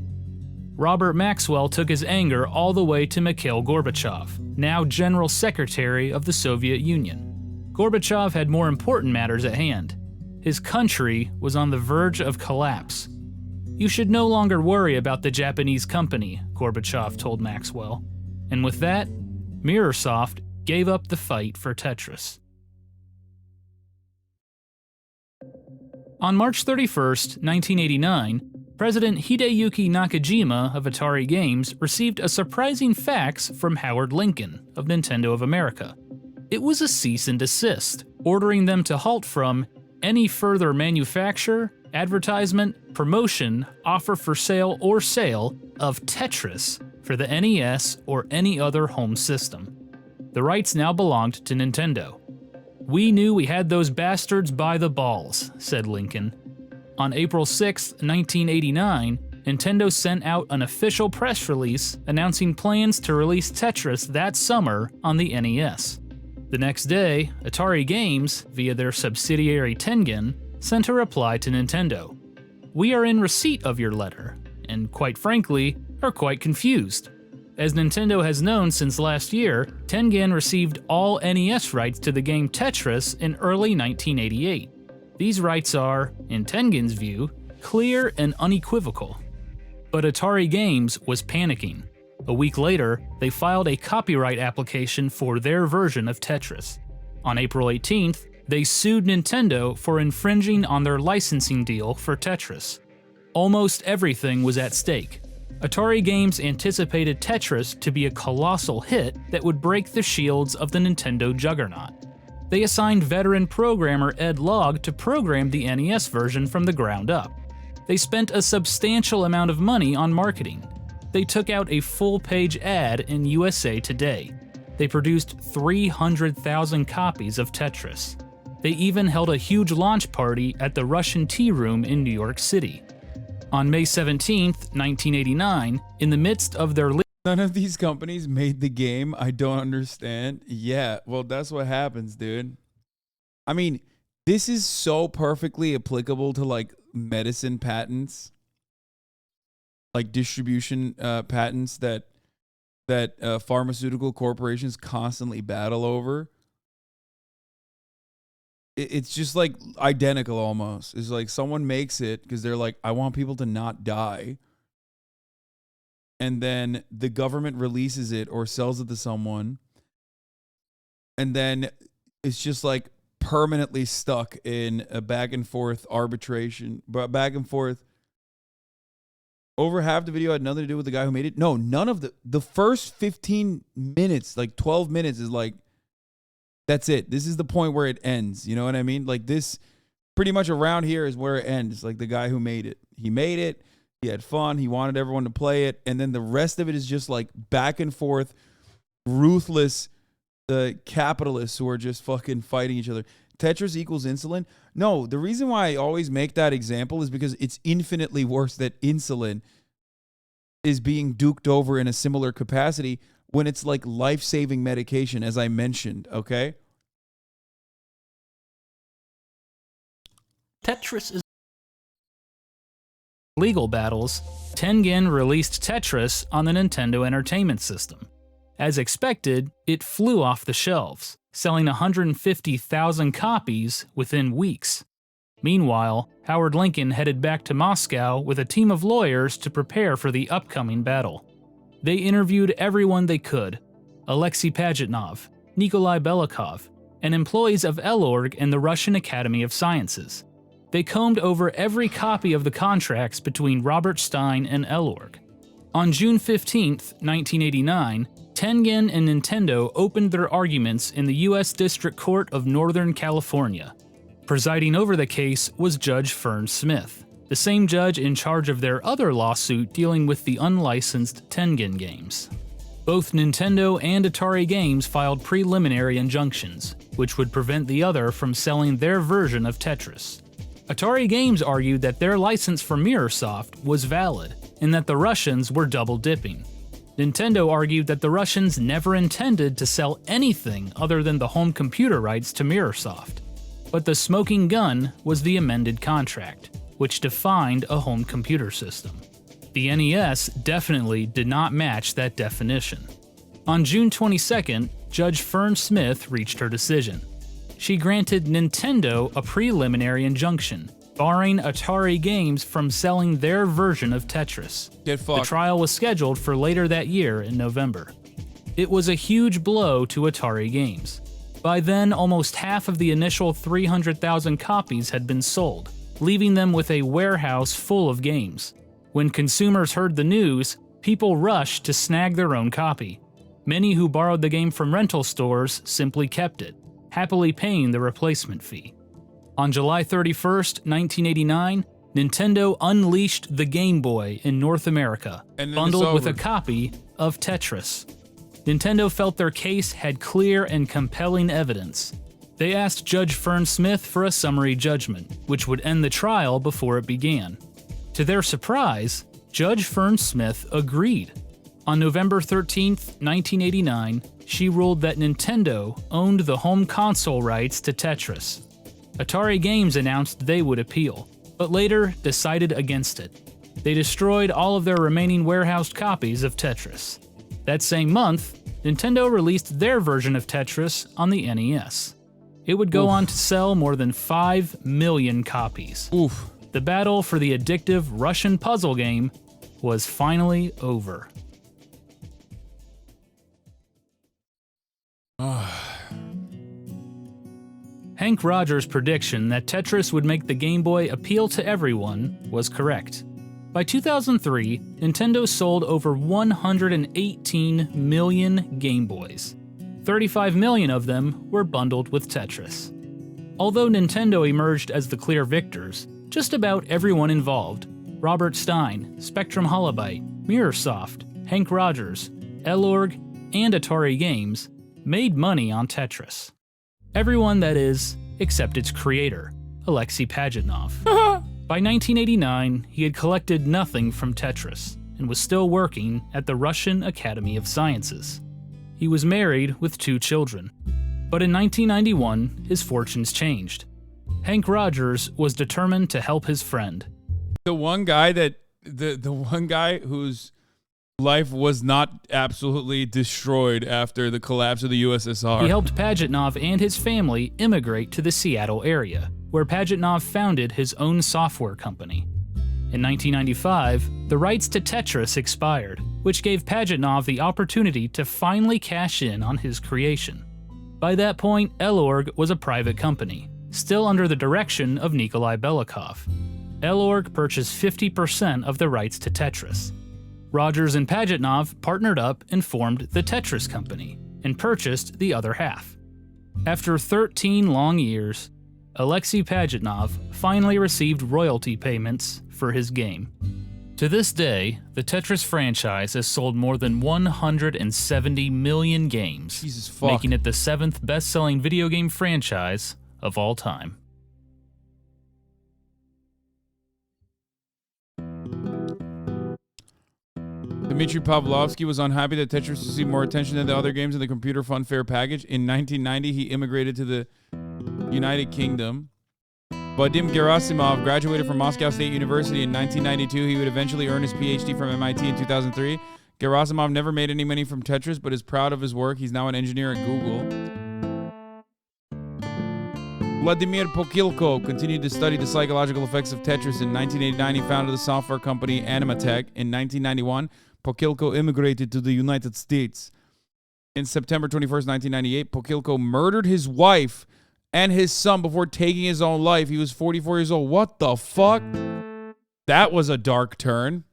Robert Maxwell took his anger all the way to Mikhail Gorbachev, now General Secretary of the Soviet Union. Gorbachev had more important matters at hand. His country was on the verge of collapse. "You should no longer worry about the Japanese company," Gorbachev told Maxwell. And with that, Mirrorsoft gave up the fight for Tetris. On March 31, 1989, President Hideyuki Nakajima of Atari Games received a surprising fax from Howard Lincoln of Nintendo of America. It was a cease and desist, ordering them to halt from any further manufacture, advertisement, promotion, offer for sale, or sale of Tetris for the NES or any other home system. The rights now belonged to Nintendo. "We knew we had those bastards by the balls," said Lincoln. On April 6, 1989, Nintendo sent out an official press release announcing plans to release Tetris that summer on the NES. The next day, Atari Games, via their subsidiary Tengen, sent a reply to Nintendo. "We are in receipt of your letter, and quite frankly, are quite confused. As Nintendo has known since last year, Tengen received all NES rights to the game Tetris in early 1988. These rights are, in Tengen's view, clear and unequivocal." But Atari Games was panicking. A week later, they filed a copyright application for their version of Tetris. On April 18th, they sued Nintendo for infringing on their licensing deal for Tetris. Almost everything was at stake. Atari Games anticipated Tetris to be a colossal hit that would break the shields of the Nintendo juggernaut. They assigned veteran programmer Ed Logg to program the NES version from the ground up. They spent a substantial amount of money on marketing. They took out a full-page ad in USA Today. They produced 300,000 copies of Tetris. They even held a huge launch party at the Russian Tea Room in New York City. On May 17, 1989, in the midst of their None of these companies made the game. I don't understand. Yeah, well, that's what happens, dude. I mean, this is so perfectly applicable to like medicine patents, like distribution patents that pharmaceutical corporations constantly battle over. It's just like identical almost. It's like someone makes it because they're like, I want people to not die. And then the government releases it or sells it to someone. And then it's just like permanently stuck in a back and forth arbitration, but back and forth. Over half the video had nothing to do with the guy who made it. No, none of the first 15 minutes, like 12 minutes is like, that's it. This is the point where it ends. You know what I mean? Like this, pretty much around here is where it ends. Like the guy who made it. He made it. He had fun. He wanted everyone to play it. And then the rest of it is just like back and forth, ruthless capitalists who are just fucking fighting each other. Tetris equals insulin? No, the reason why I always make that example is because it's infinitely worse that insulin is being duked over in a similar capacity when it's like life-saving medication, as I mentioned, okay? Tetris is legal battles. Tengen released Tetris on the Nintendo Entertainment System. As expected, it flew off the shelves, selling 150,000 copies within weeks. Meanwhile, Howard Lincoln headed back to Moscow with a team of lawyers to prepare for the upcoming battle. They interviewed everyone they could: Alexei Pajitnov, Nikolai Belikov, and employees of Elorg and the Russian Academy of Sciences. They combed over every copy of the contracts between Robert Stein and Elorg. On June 15, 1989, Tengen and Nintendo opened their arguments in the U.S. District Court of Northern California. Presiding over the case was Judge Fern Smith, the same judge in charge of their other lawsuit dealing with the unlicensed Tengen games. Both Nintendo and Atari Games filed preliminary injunctions, which would prevent the other from selling their version of Tetris. Atari Games argued that their license for Mirrorsoft was valid, and that the Russians were double-dipping. Nintendo argued that the Russians never intended to sell anything other than the home computer rights to Mirrorsoft. But the smoking gun was the amended contract, which defined a home computer system. The NES definitely did not match that definition. On June 22nd, Judge Fern Smith reached her decision. She granted Nintendo a preliminary injunction, barring Atari Games from selling their version of Tetris. Get fucked. The trial was scheduled for later that year in November. It was a huge blow to Atari Games. By then, almost half of the initial 300,000 copies had been sold, leaving them with a warehouse full of games. When consumers heard the news, people rushed to snag their own copy. Many who borrowed the game from rental stores simply kept it, happily paying the replacement fee. On July 31st, 1989, Nintendo unleashed the Game Boy in North America, bundled with a copy of Tetris. Nintendo felt their case had clear and compelling evidence. They asked Judge Fern Smith for a summary judgment, which would end the trial before it began. To their surprise, Judge Fern Smith agreed. On November 13, 1989, she ruled that Nintendo owned the home console rights to Tetris. Atari Games announced they would appeal, but later decided against it. They destroyed all of their remaining warehoused copies of Tetris. That same month, Nintendo released their version of Tetris on the NES. It would go on to sell more than 5 million copies. The battle for the addictive Russian puzzle game was finally over. Hank Rogers' prediction that Tetris would make the Game Boy appeal to everyone was correct. By 2003, Nintendo sold over 118 million Game Boys. 35 million of them were bundled with Tetris. Although Nintendo emerged as the clear victors, just about everyone involved, Robert Stein, Spectrum Holobyte, Mirrorsoft, Hank Rogers, Elorg, and Atari Games, made money on Tetris. Everyone, that is, except its creator, Alexei Pajitnov. By 1989, he had collected nothing from Tetris and was still working at the Russian Academy of Sciences. He was married with 2 children. But in 1991, his fortunes changed. Hank Rogers was determined to help his friend. The one guy whose life was not absolutely destroyed after the collapse of the USSR. He helped Pajitnov and his family immigrate to the Seattle area, where Pajitnov founded his own software company. In 1995, the rights to Tetris expired, which gave Pajitnov the opportunity to finally cash in on his creation. By that point, Elorg was a private company, still under the direction of Nikolai Belikov. Elorg purchased 50% of the rights to Tetris. Rogers and Pajitnov partnered up and formed the Tetris Company, and purchased the other half. After 13 long years, Alexei Pajitnov finally received royalty payments for his game. To this day, the Tetris franchise has sold more than 170 million games, Jesus fuck. making it the 7th best-selling video game franchise of all time. Dmitry Pavlovsky was unhappy that Tetris received more attention than the other games in the Computer Fun Fair package. In 1990, he immigrated to the United Kingdom. Vadim Gerasimov graduated from Moscow State University in 1992. He would eventually earn his PhD from MIT in 2003. Gerasimov never made any money from Tetris, but is proud of his work. He's now an engineer at Google. Vladimir Pokilko continued to study the psychological effects of Tetris. In 1989, he founded the software company Animatech. In 1991, Pokilko immigrated to the United States. In September 21st, 1998, Pokilko murdered his wife and his son before taking his own life. He was 44 years old. What the fuck? That was a dark turn.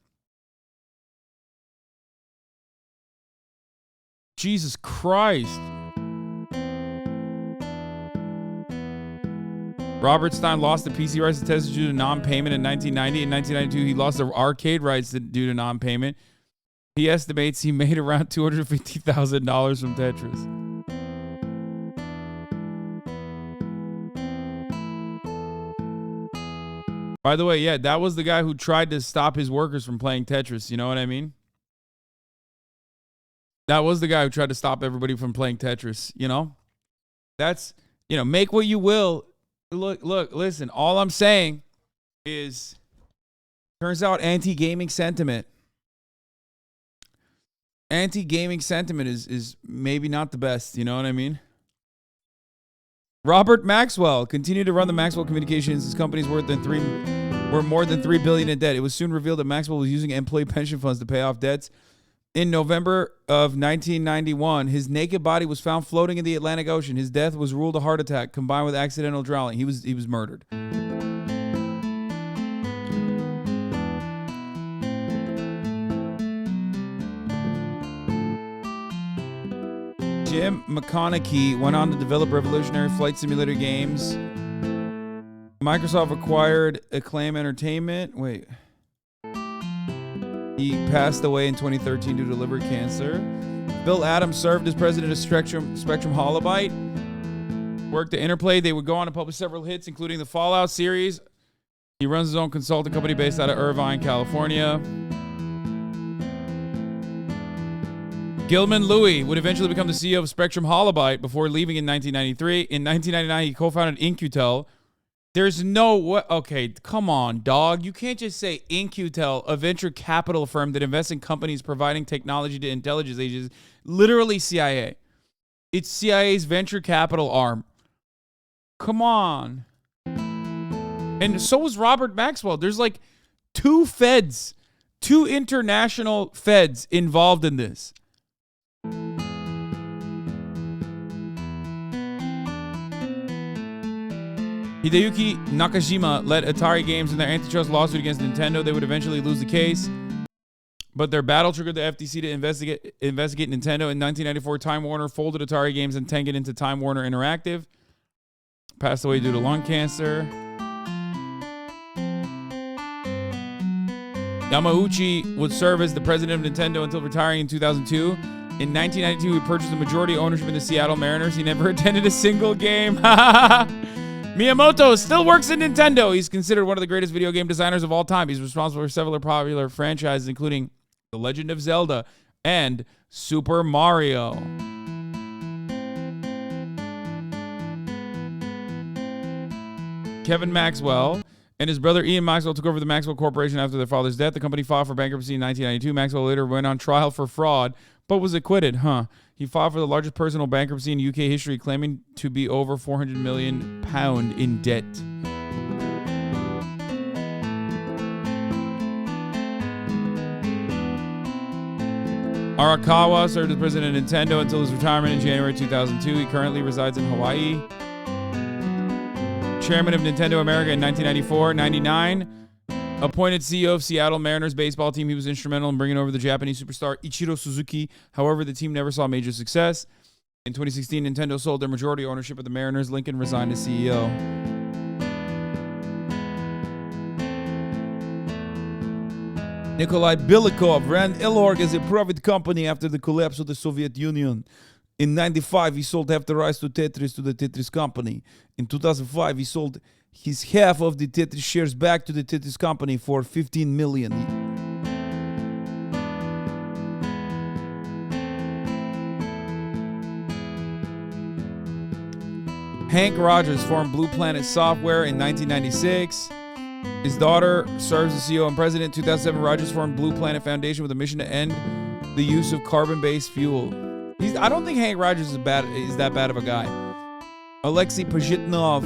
Jesus Christ. Robert Stein lost the PC rights to Tetris due to non-payment in 1990. In 1992, he lost the arcade rights due to non-payment. He estimates he made around $250,000 from Tetris. By the way, yeah, that was the guy who tried to stop his workers from playing Tetris. You know what I mean? That was the guy who tried to stop everybody from playing Tetris, you know? That's, make what you will. Look, listen, all I'm saying is, turns out anti-gaming sentiment is maybe not the best, you know what I mean? Robert Maxwell continued to run the Maxwell Communications. His company's were more than $3 billion in debt. It was soon revealed that Maxwell was using employee pension funds to pay off debts. In November of 1991, his naked body was found floating in the Atlantic Ocean. His death was ruled a heart attack combined with accidental drowning. He was murdered. Jim McConaughey went on to develop revolutionary flight simulator games. Microsoft acquired Acclaim Entertainment. Wait. He passed away in 2013 due to liver cancer. Bill Adams served as president of Spectrum Holobyte. Worked at Interplay. They would go on to publish several hits, including the Fallout series. He runs his own consulting company based out of Irvine, California. Gilman Louie would eventually become the CEO of Spectrum Holobyte before leaving in 1993. In 1999, he co-founded In-Q-Tel. There's no way. Okay, come on, dog. You can't just say In-Q-Tel, a venture capital firm that invests in companies providing technology to intelligence agencies. Literally CIA. It's CIA's venture capital arm. Come on. And so was Robert Maxwell. There's like two international feds involved in this. Hideyuki Nakajima led Atari Games in their antitrust lawsuit against Nintendo. They would eventually lose the case, but their battle triggered the FTC to investigate Nintendo. In 1994, Time Warner folded Atari Games and Tengen into Time Warner Interactive. Passed away due to lung cancer. Yamauchi would serve as the president of Nintendo until retiring in 2002. In 1992, he purchased a majority ownership in the Seattle Mariners. He never attended a single game. Miyamoto still works at Nintendo. He's considered one of the greatest video game designers of all time. He's responsible for several popular franchises, including The Legend of Zelda and Super Mario. Kevin Maxwell and his brother Ian Maxwell took over the Maxwell Corporation after their father's death. The company filed for bankruptcy in 1992. Maxwell later went on trial for fraud, but was acquitted. He filed for the largest personal bankruptcy in UK history, claiming to be over £400 million in debt. Arakawa served as president of Nintendo until his retirement in January 2002. He currently resides in Hawaii. Chairman of Nintendo America in 1994-99. Appointed CEO of Seattle Mariners baseball team. He was instrumental in bringing over the Japanese superstar Ichiro Suzuki. However, the team never saw major success. In 2016, Nintendo sold their majority ownership of the Mariners. Lincoln resigned as CEO. Nikolai Bilikov ran Ilorg as a private company after the collapse of the Soviet Union. In 1995, he sold half the rights to Tetris to the Tetris company. In 2005, he sold his half of the Tetris shares back to the Tetris company for $15 million. Hank Rogers formed Blue Planet Software in 1996. His daughter serves as CEO and president. In 2007, Rogers formed Blue Planet Foundation with a mission to end the use of carbon-based fuel. I don't think Hank Rogers is that bad of a guy. Alexei Pajitnov,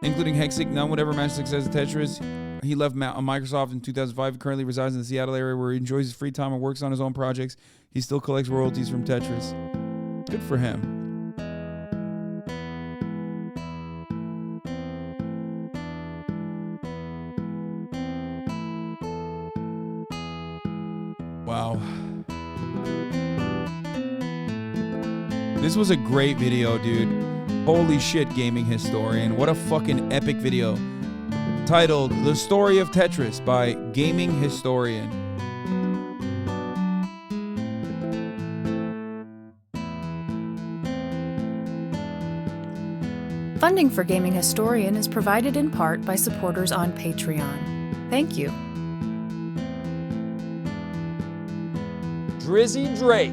including Hexic, none would ever match success at Tetris. He left Microsoft in 2005. He currently resides in the Seattle area where he enjoys his free time and works on his own projects. He still collects royalties from Tetris. Good for him. Wow. This was a great video, dude. Holy shit, Gaming Historian. What a fucking epic video. Titled The Story of Tetris by Gaming Historian. Funding for Gaming Historian is provided in part by supporters on Patreon. Thank you. Drizzy Drake.